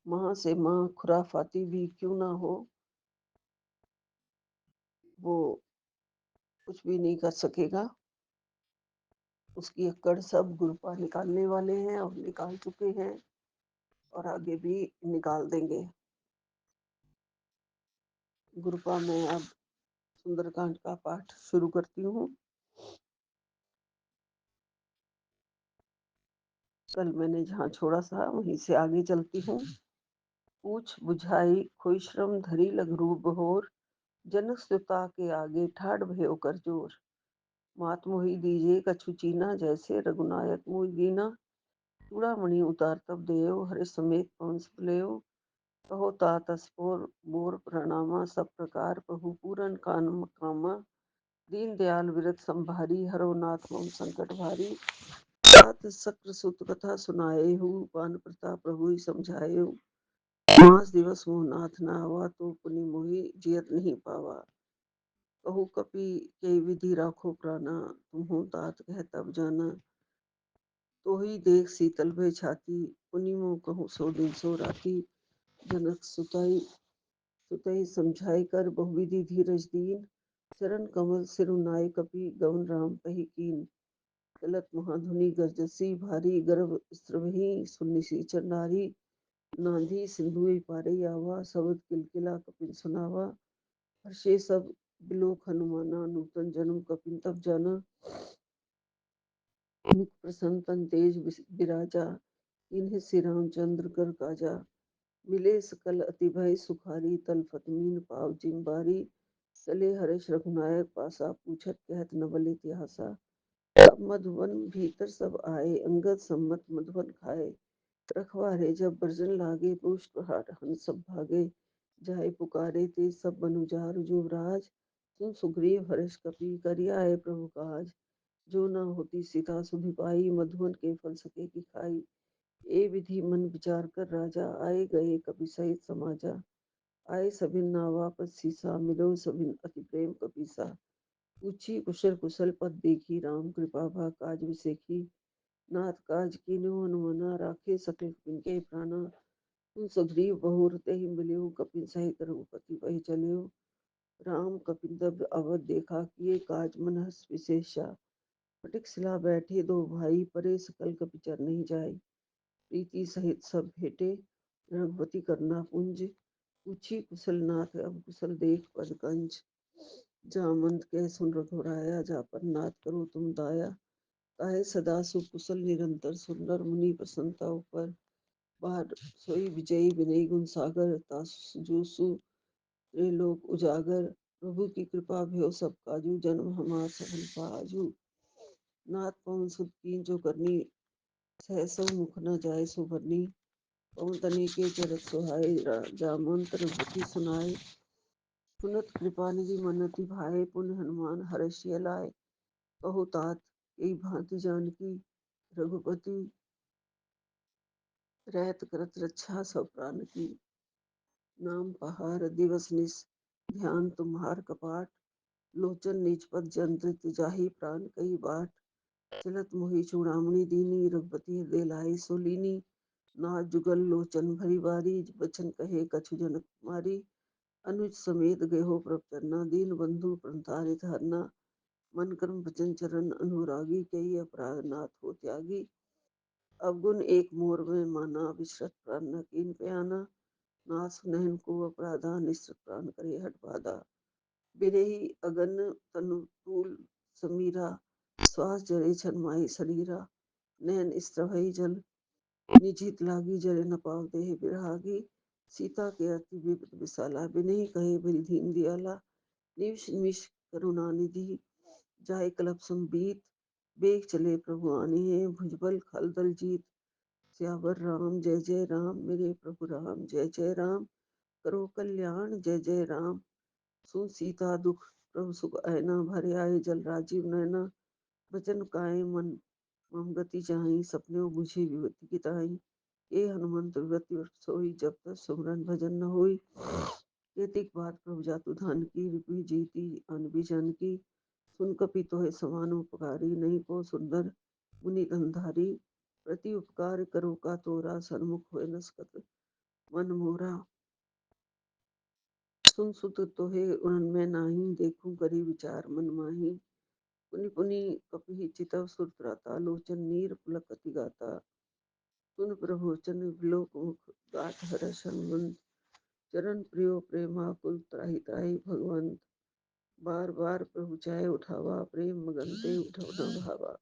माँ से माँ खुराफाती भी क्यों ना हो, वो कुछ भी नहीं कर सकेगा। उसकी अक्कड़ सब गुरुपा निकालने वाले हैं और निकाल चुके हैं और आगे भी निकाल देंगे। गुरुपा में अब सुंदरकांड का पाठ शुरू करती हूँ। कल मैंने जहाँ छोड़ा था वहीं से आगे चलती हूँ। पूछ बुझाई खोई श्रम धरी लग रूप बहोर, जनक स्तुता के आगे ठाड़ भयो कर जोर। मात मोहि दीजे कछु चीना, जैसे रघुनायक मोहि दीना। चूड़ामणि उतार तब देव, हरि समेत पवन सुतलेव। कहो तात असपोर बोर प्रणामा, सब प्रकार प्रभु पूरन कान कामा। दीन दयाल विरत संभारी, हरो नाथ मम संकट भारी। तात सक्र सुत कथा सुनाए हूँ, पान प्रताप प्रभु ही समझाए हूँ। मास दिवस मोह नाथ ना आवा, तो पुनि मोहि जियत नहीं पावा। कहु कपि के विधि राखो प्राणा, तुम हो तात कह तब जाना। तो ही देख शीतल भय छाती, पुनि मोह कहूँ सो दिन सो राती। जनक सुताई सुतई समझाई कर, बहुविधि धीरज दीन। चरण कमल सिरुनाय कपि, गवन राम कही कीन। चलत महाधुनि गर्जसी, भारी गर्भ स्त्रवही सुनिसीचर नारी। नांदी सिंधुई पारे आवा, शबद किलकिला कपिन सुनावा। हर्षे सब बिलोक हनुमाना, नूतन जन्म कपिन तब जाना। मुख प्रसन्न तन तेज बिराजा, इन्हें श्री रामचंद्र कर काजा। मिले सकल अति भय सुखारी, तल फतमीन पाव जिम्बारी। चले हर्ष रघुनायक पासा, पूछत कहत नवल इतिहासा। अब मधुवन भीतर सब आए, अंगद सम्मत मधुवन खाए। रखवारे जब बरजन लागे, पुष्प हंस सब भागे। जाय पुकारे ते सब बनुजारु जुवराज। सुन सुग्रीव हर्ष कपि, करिया है प्रभु काज। जो न होती सीता सुधि पाई, मधुवन के फल सके की खाई। ए विधि मन विचार कर राजा, आए गए कपि सहित समाजा। आए सभिन नावा पद सीसा, मिलो सभिन अति प्रेम कपीसा। पूछी कुशल कुशल पद देखी, राम कृपा भा काज विसेखी। नाथ काज कीन्हो हनुमना, राखे सकल किनके प्राणा। तुम सुग्रीव बहुर तेहि मिलियो, कपिन सहित रघुपति वही चलियो। राम कपिन अवध देखा, किए काज मन हर्ष विशेषा। फटिक सिला बैठे दो भाई, परे सकल कपि चर नहीं जाई। प्रीति सहित सब भेटे, रघुपति करना पुंज। पूछी कुशल नाथ अब कुशल देख पद कंज। जामंत कह सुन रघुराया, जा पर नाथ करो तुम दाया। ताहे सदा सुकुशल निरंतर, सुंदर मुनि प्रसन्नता ऊपर। बार सोई विजयी विनय गुण सागर, तासु जो सु त्रिलोक उजागर। प्रभु की कृपा भयो सब काजू, जन्म हमार सफल पाजू। नाथ पवन सुत कीन जो करनी, सहसो मुख न जाय सुभरनी। पवन तनय के चरत सुहाए, जामंत रघुपति सुनाए। सुनत कृपा निधि मनति भाए, पुन हनुमान हर्षि लाए। कहो तात कई भांति जानकी, रघुपति रहत करत रक्षा सब प्राण की। नाम पहार दिवस निस, ध्यान तुम्हार कपाट। लोचन निजपद जंत्रित जाहि प्राण कई बाट। चलत मोहि चूड़ामणि दीनी रघुपति हृदय लाई सोलीनी। नाथ जुगल लोचन भरी बारी बचन कहे कछु जनक कुमारी। अनुज समेत गेहो प्रभ चरना दीन बंधु प्रंतारित हरना। मन कर्म वचन चरण अनुरागी कई अपराध नाथ हो त्यागी। अवगुण एक मोर में माना विश्रत प्राण न कीन प्याना। नाथ सुनहन को अपराधा निश्चर प्राण करे हट बाधा। बिरही अगन तनु तूल समीरा। श्वास जरे छन माही शरीरा। नयन स्त्रभई जल निजित लागी जरे न पाव देह बिरहागी। सीता के अति विपत विशाला बिनहि कहे बिल दीन दियाला। निविष निमिष करुणा निधि जाय कलप संबीत। बेग चले प्रभु आनी है भुजबल खल दल जीत। सियावर राम जय जय राम मेरे प्रभु राम जय जय राम। करो कल्याण जय जय राम। सु सीता दुख प्रभु सुख ऐना भरे आए जल राजीव नैना। बचन काए मन मम गति चाहि सपने बुझी विपत्ति की ताई। ये हनुमंत विपत्ति वर्ष सोई जब तक सुमरन भजन न होई। केतिक बात प्रभु जातु धान की रिपु जीती अनबी जन की। सुन कपि तोहे समान उपकारी नहीं को सुंदर मुनि गंधारी। प्रति उपकार करो का तोरा सन्मुख होए नसकत मन मोरा। सुन सुत तोहे उड़न में नाही देखूं करी विचार मन माही। पुनि पुनि कपि चितव सुर त्राता लोचन नीर पुलक अति गाता। सुन प्रभु वचन विलोक मुख गात हर्ष हनुमंत। चरण प्रियो प्रेमाकुल त्राहि त्राहि भगवंत। बार बार प्रभु चाहे उठावा प्रेम मगन ते उठव न भावा।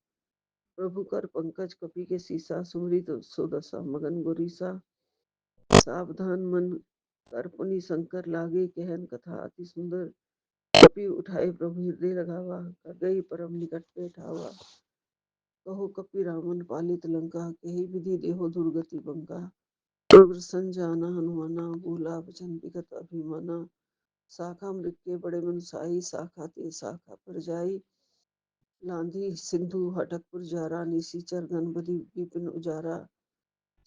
प्रभु कर पंकज कपि के सीसा सुमृत सोदसा मगन गुरीसा। सावधान मन कर पुनि शंकर लागे कहन कथा अति सुंदर। कपि उठाए प्रभु हृदय लगावा कर गई परम निकट पे ठावा। कहो कपि रामन पालित लंका कही विधि देहो दुर्गति बंका। प्रभु संजाना हनुमाना बोला वचन विगत अभिमाना। शाखा मृग के बड़े मन साई शाखा ते शाखा पर जाई। लांधी सिंधु हटकपुर जारा निशिचर गणपति विपिन उजारा।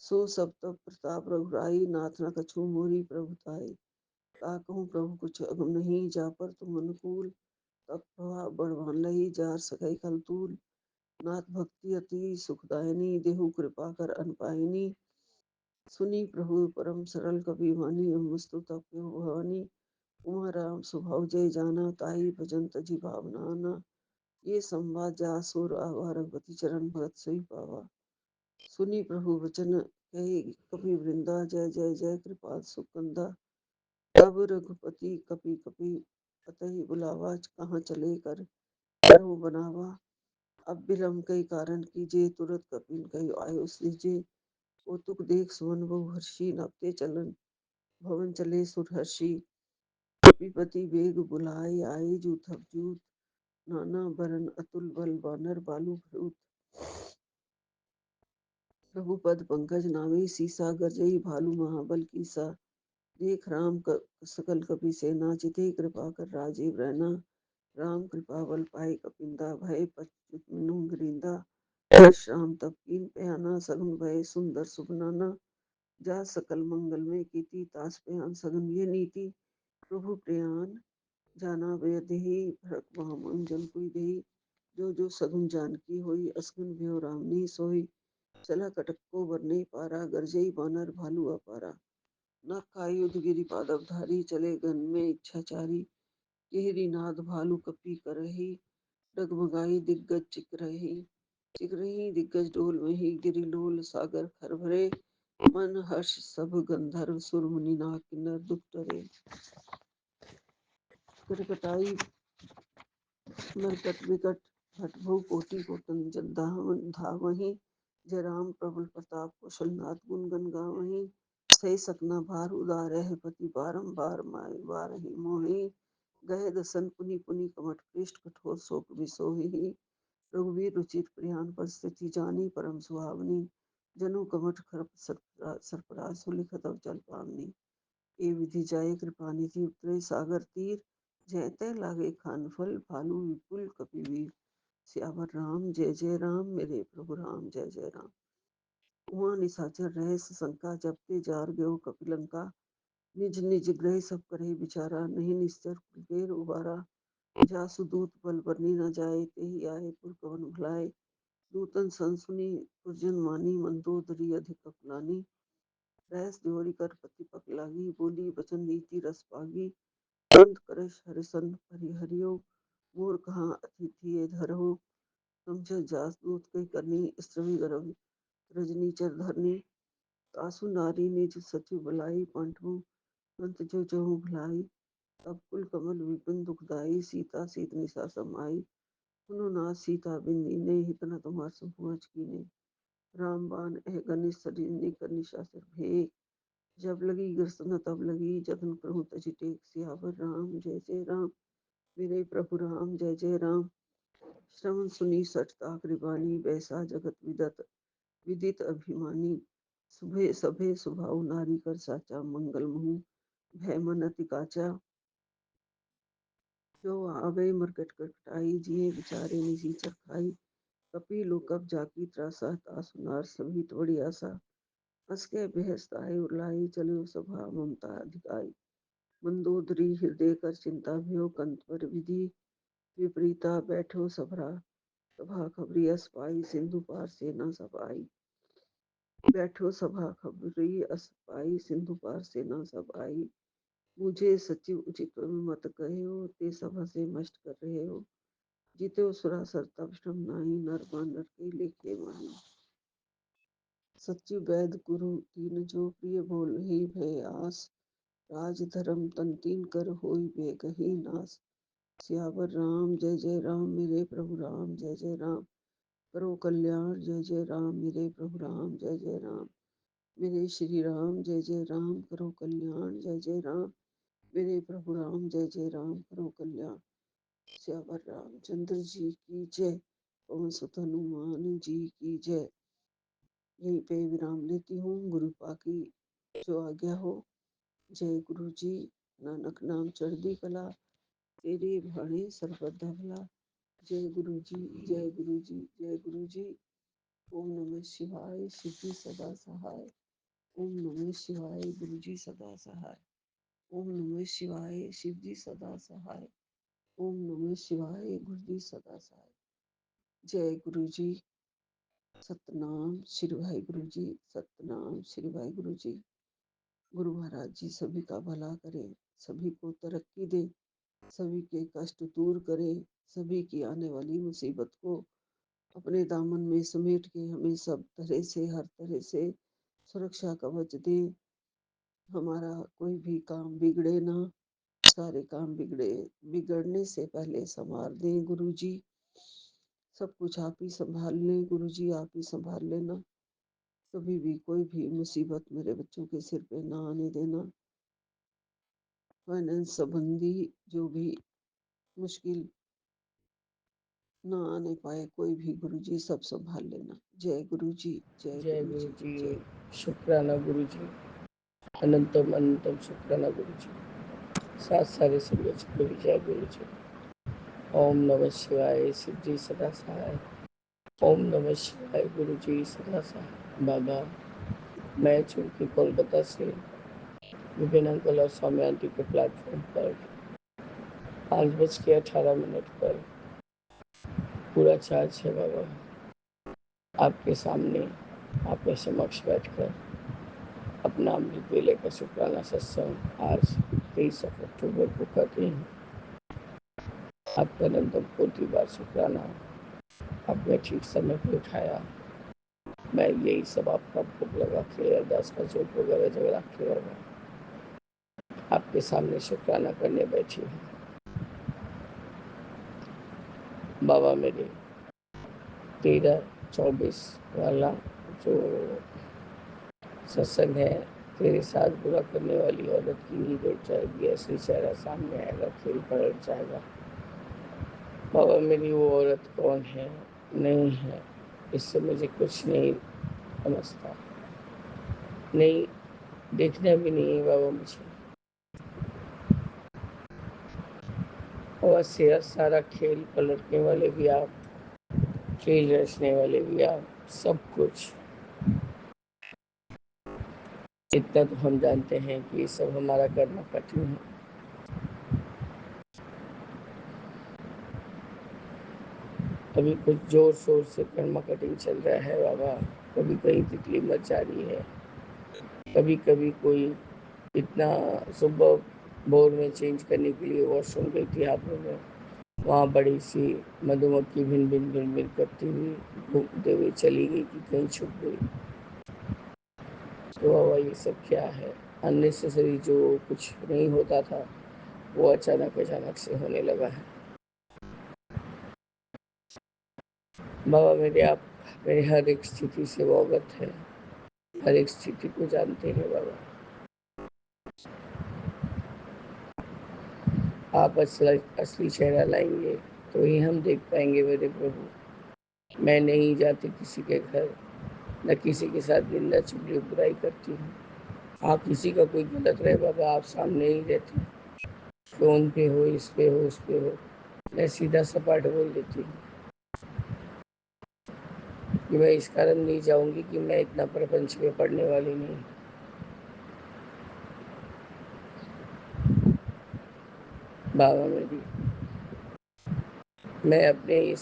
सो सब तब प्रताप रघुराई नाथ न कछु मोरी प्रभुताई। का कहूँ प्रभु कुछ अगम नहीं जा पर तुम अनुकूल। तब प्रभाव बढ़वान लही जार सकई कल तूल। नाथ भक्ति अति सुखदायिनी देहु कृपा कर अनपायिनी। सुनी प्रभु परम सरल कपि वानी मुस्तु तब भवानी। उमा राम स्वभाव जय जाना ताई भजन तजी भावना। ये संवाद जा सुर आवा रघुपति चरण भगत सोई पावा। सुनी प्रभु वचन कहे कपि वृंदा जय जय जय कृपाल सुकंदा। तब रघुपति कपि कपि अतहि बुलावा कहाँ चले कर प्रभु बनावा। अब विलम्ब कई कारण कीजिए तुरंत कपिन कही आयो सीजे। ओ तुक देख सुमन बहु हर्षी नपते चलन भवन चले सुर हर्षी। कपिपति वेग बुलाए आए जूथब जूथ। नाना बरन अतुल बल बानर बालू भूत। रघुपद पंकज नामी सीसा गरजई भालू महाबल कीसा। देख राम सकल कपि सेना चिते कृपा कर राजीव रहना। राम कृपा बल पाए कपिंदा भय पच्युत मिनु गिरिंदा। हर्ष राम तब कीन प्याना सगुन भय सुंदर सुभनाना। जा सकल मंगल में कीति तास प्यान सगुन ये नीति। प्रभु प्रियान जाना बेदहि भरत महामन जन कोई देही। जो जो सगुन जानकी होई असगुन भयो राम नहीं सोई। चला कटक को बर नहीं पारा गरजई बानर भालू अपारा। न कायुध गिरि पादव धारी चले गन में इच्छाचारी। केहरी नाद भालू कपि करही डगमगाई दिग्गज चिकरही दिग्गज डोल वही गिरि लोल सागर खर भरे। मन हर्ष सब गंधर्व सुर मुनि नाग किन्नर दुख टरे। कृपटाई मरकट विकट भटभु कोटि कोटन धावहीं। जय राम प्रबल प्रताप कौशलनाथ गुण गण गावहीं। सही सकना भार उदारह पति बारंबार माई बारहि मोहि। गए दसन पुनि पुनि कमठ पृष्ठ कठोर शोक विसोहि। रघुवीर रुचिर प्रियान परिस्थिति जानी परम सुहावनी। जनु कमठ खर सरपराज सुलिखत अवचल पावनी। ए विधि जाय कृपा निधि उतरे सागर तीर। जय तय लागे खान फल भालू विपुल कपिवीर। सियावर राम जय जय राम मेरे प्रभु राम जय जय राम। उहाँ निशाचर रहे शंका जपते जार गयो कपिलंका। निज निज ग्रह सब करे विचारा नहीं निश्चर कुलकेर उबारा। जासु दूत बल बरनी न जाए, तेहि आए पुर कवन भुलाए। दूतन सन सुनी पुरजन मानी, मंदोदरी अधिक अकुलानी। रहस जोरी कर पति पक लागी, बोली बचन नीति रस पागी। अंत करश हरिसन परिहरियो, मोर कहाँ अतिथि धरहो। समझ जास दूत कई करनी, स्त्रवी गर्भ रजनी चर धरनी। तासु नारी निज सचिव बुलाई, पांडवों अंत जो जहु भुलाई। तब कुल कमल विपिन दुखदाई, सीता सीत निशा समाई। सुनो नाथ सीता बिन दीने, हितना तुम्हार संपुच कीने। राम बाण एह गनिश सरीनी कर निशाचर भेक। जब लगी ग्रसन तब लगी, जतन प्रभु तजि टेक। सियावर राम जय जय राम, मेरे प्रभु राम जय जय राम। श्रवण सुनी सठता कृपानी, बैसा जगत विदित अभिमानी। सुबह सभे सुभाऊ नारी कर साचा, मंगल मुहु भय मन अति काचा। जो आवे मरकट कटाई, जिये विचारे निशिचर खाई। कपि लोकप जाकी त्रासा, तासु नार सभी बड़ी आशा। हंस के बेहसताए उरलाई, चलो सभा ममता अधिकाई। मंदोदरी हृदय कर चिंता भयो, कंत पर विधि विपरीता। बैठो सभरा सभा खबरी अस पाई, सिंधु पार से न सब आई। बैठो सभा खबरी अस पाई, सिंधु पार से न सब आई। मुझे सचिव उचित मत कहे हो, ते सभा से मस्ट कर रहे हो। जीते सुरासर तब श्रम नाई, नर बानर के लेखे माही। सचिव वैद गुरु तीन जो, प्रिय बोल ही भय आस। राज धर्म तन तीन कर, होई बेगही नास। सियावर राम जय जय राम, मेरे प्रभु राम जय जय राम। करो कल्याण जय जय राम, मेरे प्रभु राम जय जय राम। मेरे श्री राम जय जय राम, करो कल्याण जय जय राम। मेरे प्रभु राम जय जय राम, करो कल्याण। सियावर रामचंद्र जी की जय, पवन सुत हनुमान जी की जय। यहीं पे विराम लेती हूँ। गुरु पाकी जो आज्ञा हो। जय गुरु जी। नानक नाम चढ़दी कला, तेरे भाणे सर्वदा भला। जय गुरु जी, जय गुरु जी, जय गुरु जी। ओम नमः शिवाय, शिव जी सदा सहाय। ओम नमः शिवाय, गुरु जी सदा सहाय। ओम नमः शिवाय, शिव जी सदा सहाय। ओम नमः शिवाय, गुरु जी सदा सहाय। जय गुरु जी। सतनाम श्री भाई गुरु जी, सतनाम श्री भाई गुरु जी। गुरु महाराज जी सभी का भला करे, सभी को तरक्की दे, सभी के कष्ट दूर करे, सभी की आने वाली मुसीबत को अपने दामन में समेट के हमें सब तरह से, हर तरह से सुरक्षा कवच दे। हमारा कोई भी काम बिगड़े ना, सारे काम बिगड़ने से पहले संवार दें गुरु जी। सब कुछ आप ही संभाल लें गुरु जी, आप ही संभाल लेना। कभी भी कोई भी मुसीबत मेरे बच्चों के सिर पे ना आने देना। फाइनेंस संबंधी जो भी मुश्किल ना आने पाए कोई भी, गुरु जी सब संभाल लेना। जय गुरु जी, जय जय गुरु गुरु जी, जी, जय। शुक्राना गुरु जी, अनंतम अनंतम शुक्राना गुरु जी। सात सारे सूरज को भी जय गुरु जी। ओम नमः शिवाय, शिव जी सदा सहाय। ओम नमः शिवाय, गुरु जी सदा सहाय। बाबा, मैं चूंकि कोलकाता से विपिन अंकल और स्वामी आंटी के प्लेटफॉर्म पर 5:18 पर पूरा चार्ज है बाबा, आपके सामने, आपके समक्ष बैठकर अपना अमृत वेले का शुक्राना सत्संग आज 23 अक्टूबर को करते हैं। आपका अनंतम कोटि बार शुक्राना, आपने ठीक समय पर उठाया। मैं यही सब आपका भोग लगा के, अरदास का जोत वगैरह जगह के बाबा आपके सामने शुक्राना करने बैठी हूँ। बाबा मेरे 13-24 वाला जो सत्संग है, तेरे साथ बुरा करने वाली औरत की नींद उड़ जाएगी, ऐसे चेहरा सामने आएगा, खेल पलट जाएगा। बाबा मेरी वो औरत कौन है, नहीं है, इससे मुझे कुछ नहीं समझता, नहीं देखना भी नहीं है बाबा मुझे। और सारा खेल पलटने वाले भी आप, खेल रचने वाले भी आप, सब कुछ। इतना तो हम जानते हैं कि ये सब हमारा करना कठिन है। अभी कुछ जोर शोर से कर्मा कटिंग चल रहा है बाबा। कभी कहीं तितली मच जा रही है, कभी कभी कोई इतना सुबह भोर में चेंज करने के लिए वॉशरूम गई थी हाथों में, वहाँ बड़ी सी मधुमक्खी भिन भिन भिन भिन करती हुई घूमते हुए चली गई कि कहीं छुप गई। तो बाबा ये सब क्या है? अननेसेसरी जो कुछ नहीं होता था वो अचानक अचानक से होने लगा है। बाबा मेरे, आप मेरे हर एक स्थिति से अवगत है, हर एक स्थिति को जानते हैं बाबा। आप असली चेहरा लाएंगे तो ही हम देख पाएंगे मेरे प्रभु। मैं नहीं जाती किसी के घर, न किसी के साथ निंदा चुगली बुराई करती हूँ। आप किसी का कोई गलत रहे बाबा, आप सामने ही रहते, फोन पे हो, इस पे हो, उस पे हो, मैं सीधा सपाट बोल देती हूँ कि मैं इस कारण नहीं जाऊंगी कि मैं इतना प्रपंच में पढ़ने वाली नहीं। बाबा मेरी, मैं अपने इस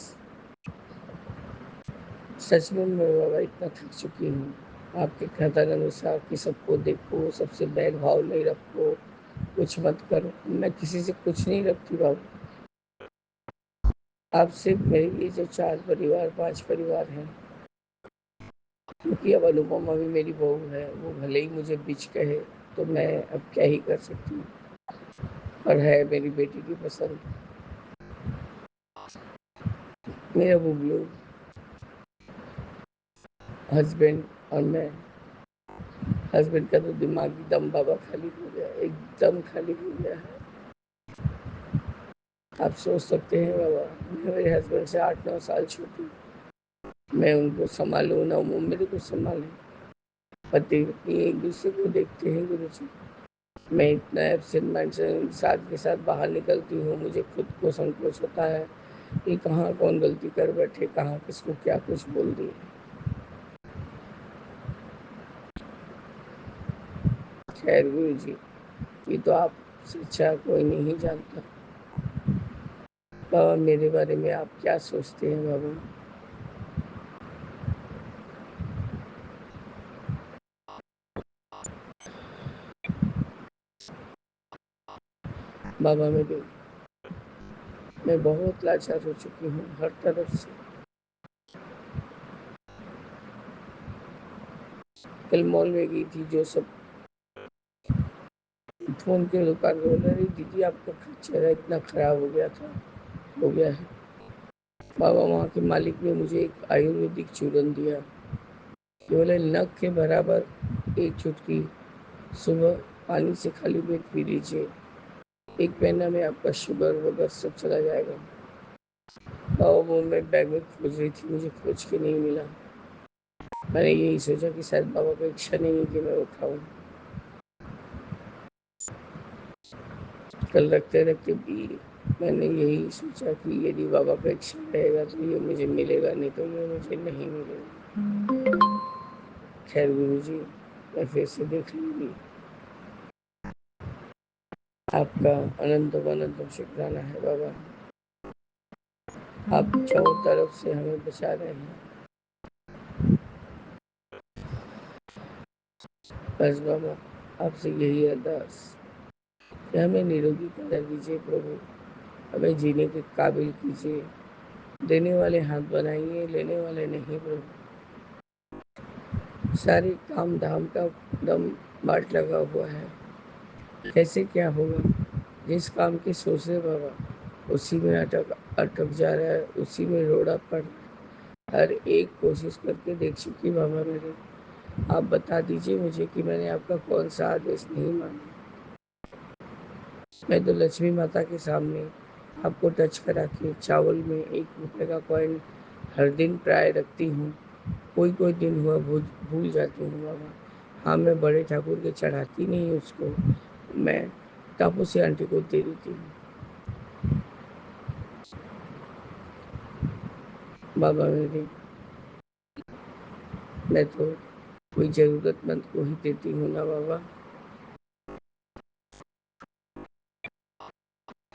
सच में मैं बाबा इतना थक चुकी हूँ। आपके कथन अनुसार कि सबको देखो, सबसे भेदभाव नहीं रखो, कुछ मत करो। मैं किसी से कुछ नहीं रखती बाबा। आप सिर्फ मेरे लिए जो 4 परिवार 5 परिवार हैं, क्योंकि अब अनुपमा भी मेरी बहू है, वो भले ही मुझे बिच कहे तो मैं अब क्या ही कर सकती हूँ। और है मेरी बेटी की पसंद, मेरा बुबलू, हस्बैंड और मैं। हस्बैंड का तो दिमागी दम बाबा खाली हो गया, एकदम खाली हो गया है। आप सोच सकते हैं बाबा, मैं मेरे हस्बैंड से 8-9 साल छोटी, मैं उनको संभालूँ ना वो मेरे को संभालें। पति पत्नी एक दूसरे को देखते हैं गुरु जी। मैं इतना एब्सेंट माइंड से साथ के साथ बाहर निकलती हूँ, मुझे खुद को संकोच होता है कि कहाँ कौन गलती कर बैठे, कहाँ किसको क्या कुछ बोल दिए। खैर गुरु जी, ये तो आप शिक्षा कोई नहीं जानता। बाबा मेरे बारे में आप क्या सोचते हैं बाबा? बाबा मैं बहुत लाचार हो चुकी हूँ हर तरफ से। कल मॉल में गई थी, जो सब फोन के दुकान बोल रही दीदी आपका चेहरा इतना खराब हो गया है। बाबा वहाँ के मालिक ने मुझे एक आयुर्वेदिक चूरन दिया, केवल नख के बराबर एक चुटकी सुबह पानी से खाली पेट पी लीजिए, एक महीना में आपका शुगर वगैरह सब चला जाएगा। और वो मैं बैग में खोज रही थी, मुझे खोज के नहीं मिला। मैंने यही सोचा कि शायद बाबा का इच्छा नहीं है कि मैं उठाऊँ। कल रखते रखते भी मैंने यही सोचा कि यदि बाबा का इच्छा रहेगा तो ये मुझे मिलेगा, नहीं तो ये मुझे नहीं मिलेगा। खैर गुरु जी, मैं फिर से देख लूँगी। आपका अनंत अनंत शुक्राना है बाबा। आप चारों तरफ से हमें बचा रहे हैं। बस बाबा आपसे यही अरदास कि हमें निरोगी कर दीजिए प्रभु, हमें जीने के काबिल कीजिए। देने वाले हाथ बनाइए, लेने वाले नहीं प्रभु। सारे काम धाम का दम बाट लगा हुआ है, कैसे क्या होगा? जिस काम की सोच रहे बाबा उसी में अटक अटक जा रहा है, उसी में रोड़ा पड़ रहा है। हर एक कोशिश करके देख चुकी बाबा मेरे। आप बता दीजिए मुझे कि मैंने आपका कौन सा आदेश नहीं माना। मैं तो लक्ष्मी माता के सामने आपको टच करा के चावल में 1 रुपए का कॉइन हर दिन प्राय रखती हूँ। कोई कोई दिन हुआ भूल जाती हूँ बाबा। हाँ, मैं बड़े ठाकुर के चढ़ाती नहीं उसको, मैं तापसी आंटी को दे देती हूँ। बाबा मेरे, मैं तो कोई ज़रूरतमंद को ही देती हूँ ना बाबा।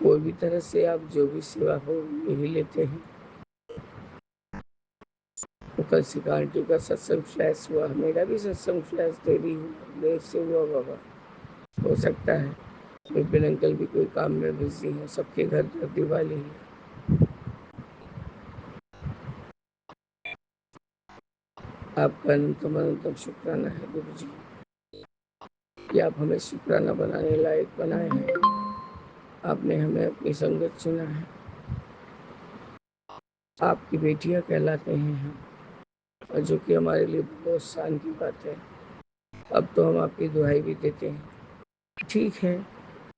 कोई भी तरह से आप जो भी सेवा हो यही लेते हैं। कल सिका आंटी का सत्संग फ्लैश हुआ, मेरा भी सत्संग फ्लैश देर से हुआ बाबा। हो सकता है विपिन अंकल भी कोई काम में बिजी है, सबके घर पर दिवाली है। आपका अनंतम अनंतम शुक्राना है गुरु जी कि आप हमें शुक्राना बनाने लायक बनाए हैं। आपने हमें अपनी संगत चुना है, आपकी बेटियां कहलाते हैं हम, और जो कि हमारे लिए बहुत शान की बात है। अब तो हम आपकी दुहाई भी देते हैं। ठीक है,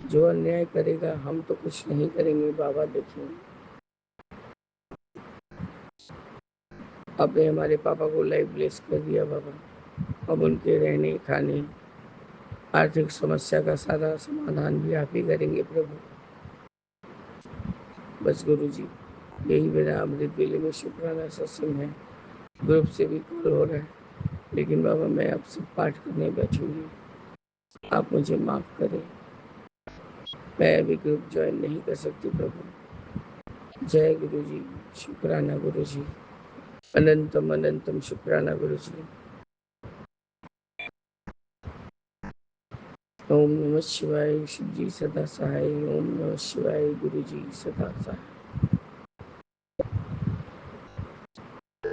जो अन्याय करेगा हम तो कुछ नहीं करेंगे बाबा, देखेंगे। आपने हमारे पापा को लाइफ ब्लेस कर दिया बाबा। अब उनके रहने खाने आर्थिक समस्या का सारा समाधान भी आप ही करेंगे प्रभु। बस गुरु जी, यही मेरा अमृत बेले में शुक्राना सत्संग है। ग्रुप से भी कॉल हो रहा है, लेकिन बाबा मैं अब सब पाठ करने बैठूंगी, आप मुझे माफ करें। मैं अभी ग्रुप ज्वाइन नहीं कर सकती प्रभु। जय गुरु जी, शुक्राना गुरु जी, अनंतम अनंतम शुक्राना गुरु जी। ओम नमः शिवाय, शिव जी सदा सहाय। ओम नमः शिवाय, गुरु जी सदा सहाय।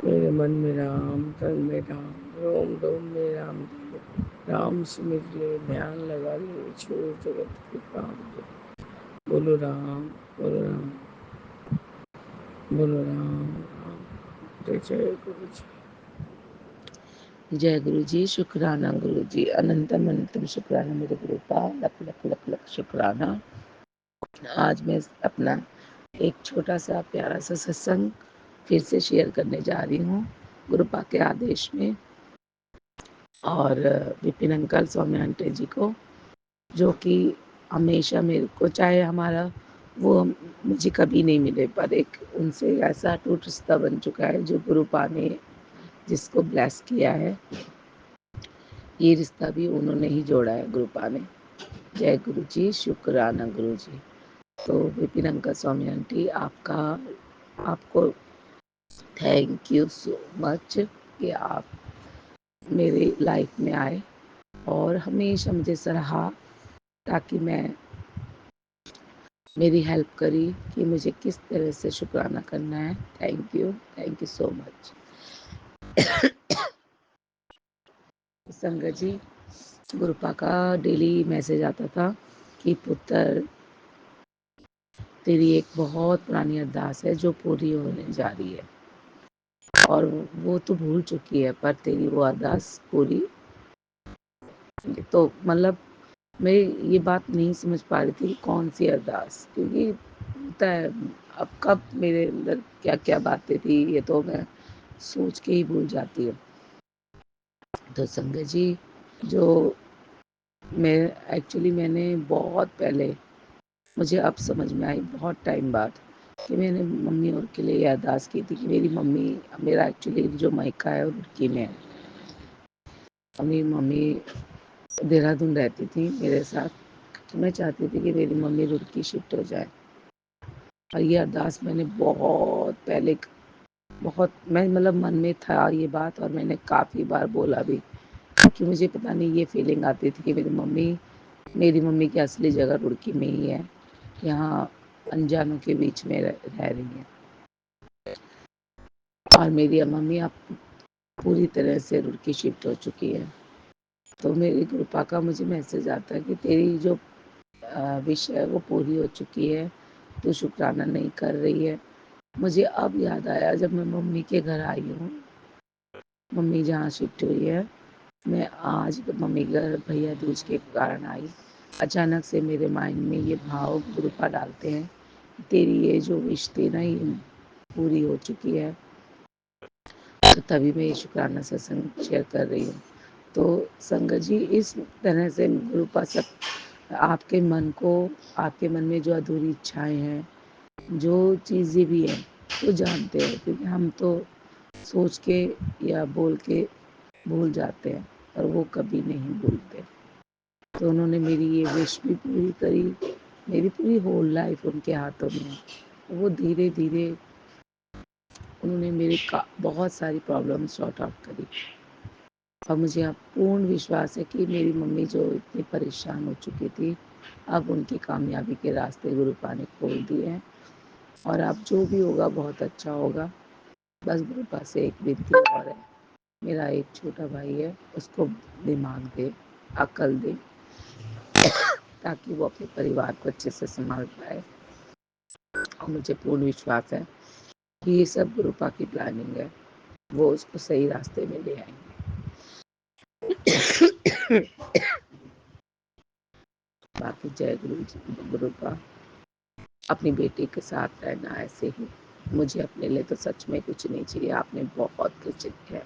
मेरे मन में राम, तन में राम, रोम रोम में राम देव। राम सुमिर ले, ध्यान लगा ले, छोड़ जगत के काम दे। बोलो राम, बोलो राम, बोलो राम राम। जय जय गुरु जी। जय गुरु जी, शुक्राना गुरु जी, अनंतम अनंतम शुक्राना मेरे गुरु का, लख लख लख लख शुक्राना। आज मैं अपना एक छोटा सा प्यारा सा सत्संग फिर से शेयर करने जा रही हूँ गुरुपा के आदेश में, और विपिन अंकल, स्वामी आंटी जी को, जो कि हमेशा मेरे को, चाहे हमारा वो मुझे कभी नहीं मिले, पर एक उनसे ऐसा अटूट रिश्ता बन चुका है जो गुरुपा ने जिसको ब्लेस किया है, ये रिश्ता भी उन्होंने ही जोड़ा है गुरुपा ने। जय गुरु जी, शुक्राना गुरु जी। तो विपिन अंकल, स्वामी आंटी, आपको थैंक यू सो मच कि आप मेरी लाइफ में आए और हमेशा मुझे सराहा, ताकि मैं मेरी हेल्प करी कि मुझे किस तरह से शुक्राना करना है। Thank you so much. संगत जी, गुरुपा का डेली मैसेज आता था कि पुत्र, तेरी एक बहुत पुरानी अरदास है जो पूरी होने जा रही है, और वो तो भूल चुकी है, पर तेरी वो अरदास पूरी। तो मतलब मैं ये बात नहीं समझ पा रही थी कौन सी अरदास, क्योंकि होता है अब कब मेरे अंदर क्या क्या बातें थी, ये तो मैं सोच के ही भूल जाती हूँ। तो संगत जी, जो मैंने बहुत पहले, मुझे अब समझ में आई बहुत टाइम बाद, कि मैंने मम्मी और के लिए ये अरदास की थी कि मेरी मम्मी, मेरा एक्चुअली जो मायका है रुड़की में है, मेरी मम्मी देहरादून रहती थी मेरे साथ, तो मैं चाहती थी कि मेरी मम्मी रुड़की शिफ्ट हो जाए। और ये अरदास मैंने बहुत पहले, बहुत, मैं मतलब मन में था ये बात, और मैंने काफ़ी बार बोला भी, कि मुझे पता नहीं ये फीलिंग आती थी कि मेरी मम्मी की असली जगह रुड़की में ही है, यहाँ अनजानों के बीच में रह रही है। और मेरी मम्मी अब पूरी तरह से रुड़की शिफ्ट हो चुकी है। तो मेरी कृपा का मुझे मैसेज आता है कि तेरी जो विश है वो पूरी हो चुकी है, तू शुक्राना नहीं कर रही है। मुझे अब याद आया जब मैं मम्मी के घर आई हूँ, मम्मी जहाँ शिफ्ट हुई है, मैं आज मम्मी के घर भैया दूज के कारण आई, अचानक से मेरे माइंड में ये भाव गुरुपा डालते हैं, तेरी ये जो विश थी ना, ये पूरी हो चुकी है। तो तभी मैं ये शुक्राना सत्संग शेयर कर रही हूँ। तो संगत जी, इस तरह से गुरुपा सब आपके मन में जो अधूरी इच्छाएं हैं, जो चीज़ें भी हैं, वो जानते हैं, क्योंकि हम तो सोच के या बोल के भूल जाते हैं, और वो कभी नहीं भूलते। तो उन्होंने मेरी ये विश भी पूरी करी। मेरी पूरी होल लाइफ उनके हाथों में है। वो धीरे धीरे उन्होंने मेरी बहुत सारी प्रॉब्लम सॉर्ट आउट करी। और मुझे अब पूर्ण विश्वास है कि मेरी मम्मी जो इतनी परेशान हो चुकी थी, अब उनकी कामयाबी के रास्ते गुरु पा ने खोल दिए हैं। और अब जो भी होगा बहुत अच्छा होगा। बस गुरु पा से एक विनती और है, मेरा एक छोटा भाई है, उसको दिमाग दे, अकल दे, ताकि वो अपने परिवार को अच्छे से संभाल पाए। और मुझे पूर्ण विश्वास है कि ये सब गुरु पा की प्लानिंग है, वो उसको सही रास्ते में ले आएंगे। बाकी जय गुरु पा। अपनी बेटी के साथ रहना ऐसे ही। मुझे अपने लिए तो सच में कुछ नहीं चाहिए, आपने बहुत कुछ दिया है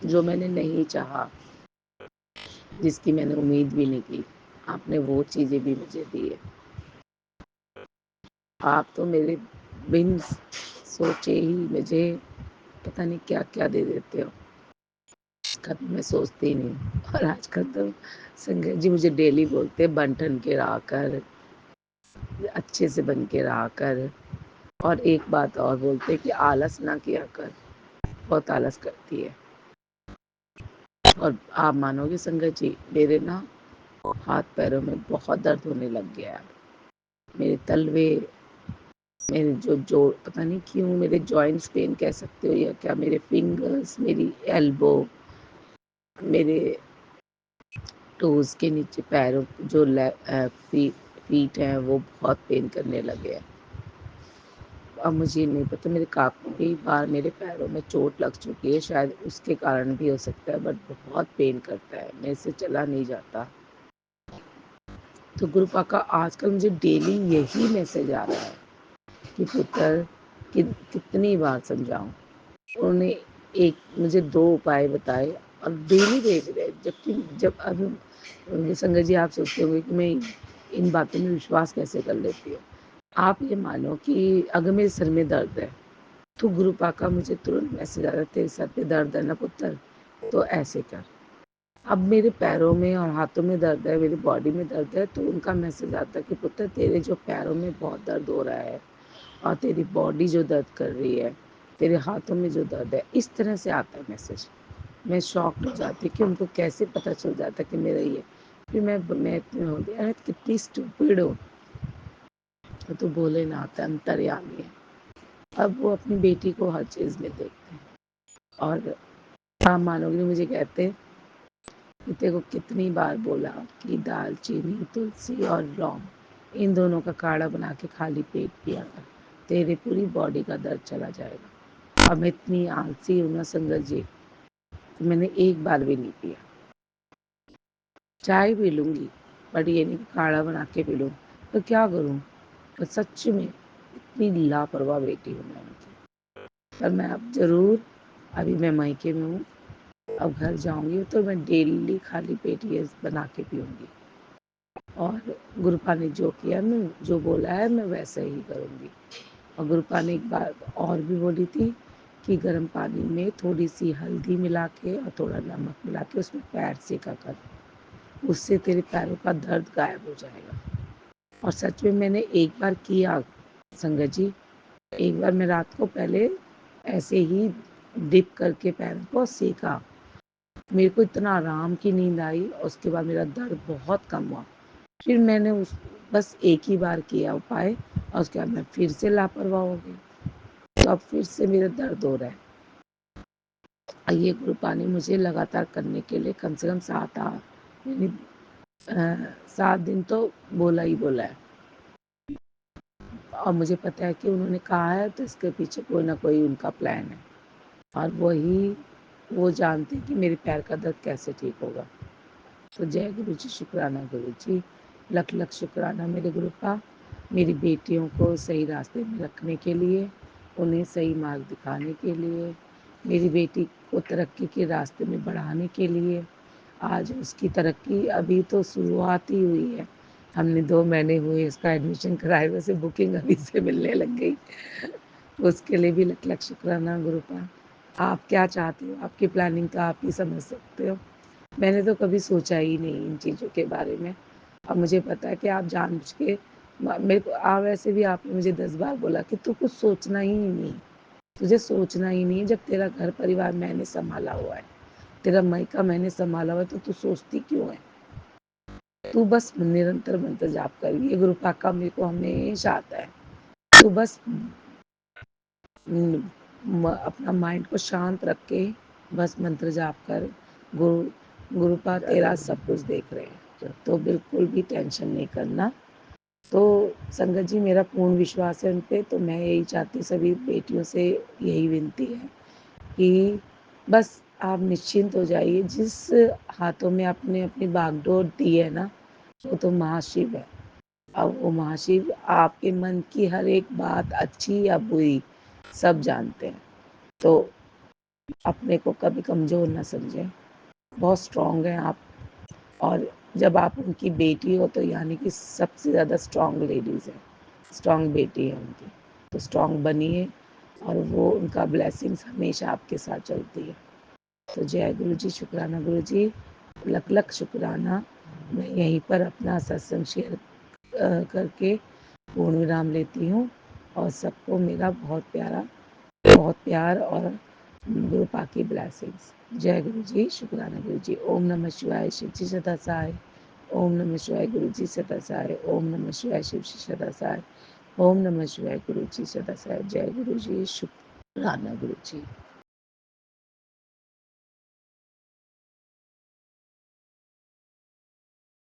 जो मैंने नहीं चाहा, जिसकी मैंने उम्मीद भी नहीं की, आपने वो चीज़ें भी मुझे दी है। आप तो मेरे बिन सोचे ही मुझे पता नहीं क्या क्या दे देते हो, कभी मैं सोचती ही नहीं। और आजकल तो संजय जी मुझे डेली बोलते हैं बन ठन के रहा कर, अच्छे से बन के रहा कर। और एक बात और बोलते हैं कि आलस ना किया कर, बहुत आलस करती है। और आप मानोगे संगत जी, मेरे ना हाथ पैरों में बहुत दर्द होने लग गया है। मेरे तलवे, मेरे जो पता नहीं क्यों मेरे जॉइंट्स पेन कह सकते हो या क्या, मेरे फिंगर्स, मेरी एल्बो, मेरे टोज के नीचे पैरों जो फीट हैं वो बहुत पेन करने लगे हैं। अब मुझे नहीं पता, मेरे काफ़ी बार मेरे पैरों में चोट लग चुकी है, शायद उसके कारण भी हो सकता है, बट बहुत पेन करता है, मेरे से चला नहीं जाता। तो गुरु पाका आजकल मुझे डेली यही मैसेज आ रहा है कि पुत्र कितनी बार समझाऊं। उन्होंने एक मुझे 2 उपाय बताए और डेली भेज रहे, जबकि जब अब संगत जी आप सोचते होंगे कि मैं इन बातों में विश्वास कैसे कर लेती हूँ। आप ये मानो कि अगर मेरे सिर में दर्द है तो गुरु पाका मुझे तुरंत मैसेज आ रहा है, तेरे सर पे दर्द है ना पुत्र, तो ऐसे कर। अब मेरे पैरों में और हाथों में दर्द है, मेरी बॉडी में दर्द है, तो उनका मैसेज आता है कि पुत्र तेरे जो पैरों में बहुत दर्द हो रहा है और तेरी बॉडी जो दर्द कर रही है, तेरे हाथों में जो दर्द है, इस तरह से आता है मैसेज। मैं शॉक्ड हो जाती कि उनको कैसे पता चल जाता कि मेरा ये। फिर मैं इतनी हो गई, अरे कितनी स्टूपिड हो, तो बोले ना आता अंतर्यामी है। अब वो अपनी बेटी को हर चीज़ में देखते हैं। और आप मानोगे मुझे कहते कि तेरे को कितनी बार बोला कि दालचीनी, तुलसी और लौंग इन दोनों का काढ़ा बना के खाली पेट पिया कर, तेरे पूरी बॉडी का दर्द चला जाएगा। अब मैं इतनी आलसी हूँ ना संगत जी, तो मैंने एक बार भी नहीं पिया। चाय पी लूँगी बट ये नहीं काढ़ा बना के पी लूँ, तो क्या करूँ। तो सच में इतनी लापरवाह बेटी हूँ मैं उनकी। पर मैं अब ज़रूर, अभी मैं मायके में हूँ, अब घर जाऊँगी तो मैं डेली खाली पेट ये बना के पीऊँगी। और गुरुपा ने जो किया, मैं जो बोला है मैं वैसा ही करूँगी। और गुरुपा ने एक बात और भी बोली थी कि गर्म पानी में थोड़ी सी हल्दी मिला के और थोड़ा नमक मिला के उसमें पैर सेका कर, उससे तेरे पैरों का दर्द गायब हो जाएगा। और सच में मैंने एक बार किया संगत जी, एक बार मैं रात को पहले ऐसे ही डिप करके पैरों को सेका, मेरे को इतना आराम की नींद आई और उसके बाद मेरा दर्द बहुत कम हुआ। फिर मैंने उस बस एक ही बार किया उपाय और उसके बाद मैं फिर से लापरवाह हो गई, तो अब फिर से मेरा दर्द हो रहा है। और ये गुरुपा ने मुझे लगातार करने के लिए कम से कम 7 दिन तो बोला ही बोला है। और मुझे पता है कि उन्होंने कहा है तो इसके पीछे कोई ना कोई उनका प्लान है, और वो जानते हैं कि मेरे पैर का दर्द कैसे ठीक होगा। तो जय गुरु जी, शुक्राना गुरु जी, लख लख शुक्राना मेरे गुरुपा, मेरी बेटियों को सही रास्ते में रखने के लिए, उन्हें सही मार्ग दिखाने के लिए, मेरी बेटी को तरक्की के रास्ते में बढ़ाने के लिए। आज उसकी तरक्की अभी तो शुरुआत ही हुई है, हमने 2 महीने हुए इसका एडमिशन कराए, वैसे बुकिंग अभी से मिलने लग गई। उसके लिए भी लख लख शुक्राना गुरुपा। आप क्या चाहते हो, आपकी प्लानिंग तो आप ही समझ सकते हो। मैंने तो कभी सोचा ही नहीं इन चीज़ों के बारे में। अब मुझे पता है कि आप जानबूझ के मेरे को वैसे भी आपने मुझे 10 बार बोला कि तू कुछ सोचना ही नहीं, तुझे सोचना ही नहीं है। जब तेरा घर परिवार मैंने संभाला हुआ है, तेरा मायका मैंने संभाला हुआ है, तो तू सोचती क्यों है? तू बस निरंतर मंत्र जाप कर। ये गुरु पाका मेरे को हमेशा आता है। तू बस अपना माइंड को शांत रख के बस मंत्र जाप कर। गुरुपा तेरा सब कुछ देख रहे हैं, तो बिल्कुल भी टेंशन नहीं करना। तो संगत जी, मेरा पूर्ण विश्वास है उन पे। तो मैं यही चाहती, सभी बेटियों से यही विनती है कि बस आप निश्चिंत हो जाइए। जिस हाथों में आपने अपनी बागडोर दी है ना, वो तो महाशिव है। अब वो महाशिव आपके मन की हर एक बात, अच्छी या बुरी, सब जानते हैं। तो अपने को कभी कमज़ोर ना समझें, बहुत स्ट्रॉन्ग हैं आप। और जब आप उनकी बेटी हो तो यानी कि सबसे ज़्यादा स्ट्रॉन्ग लेडीज़ हैं, स्ट्रॉन्ग बेटी है उनकी। तो स्ट्रॉन्ग बनिए, और वो उनका ब्लेसिंग्स हमेशा आपके साथ चलती है। तो जय गुरु जी, शुक्राना गुरु जी, लख लख शुक्राना। मैं यहीं पर अपना सत्संग शेयर करके पूर्ण विराम लेती हूँ। और सबको मेरा बहुत प्यार और गुरु पाक की ब्लेसिंग्स। जय गुरु जी, शुक्राना गुरु जी। ओम नमः शिवाय, शिव जी सदा सहाय। ओम नमः शिवाय, गुरु जी सदा सहाय। ओम नमः शिवाय, शिव जी सदा सहाय। ओम नमः शिवाय, गुरु जी सदा सहाय। जय गुरु जी, शुक्राना गुरु जी।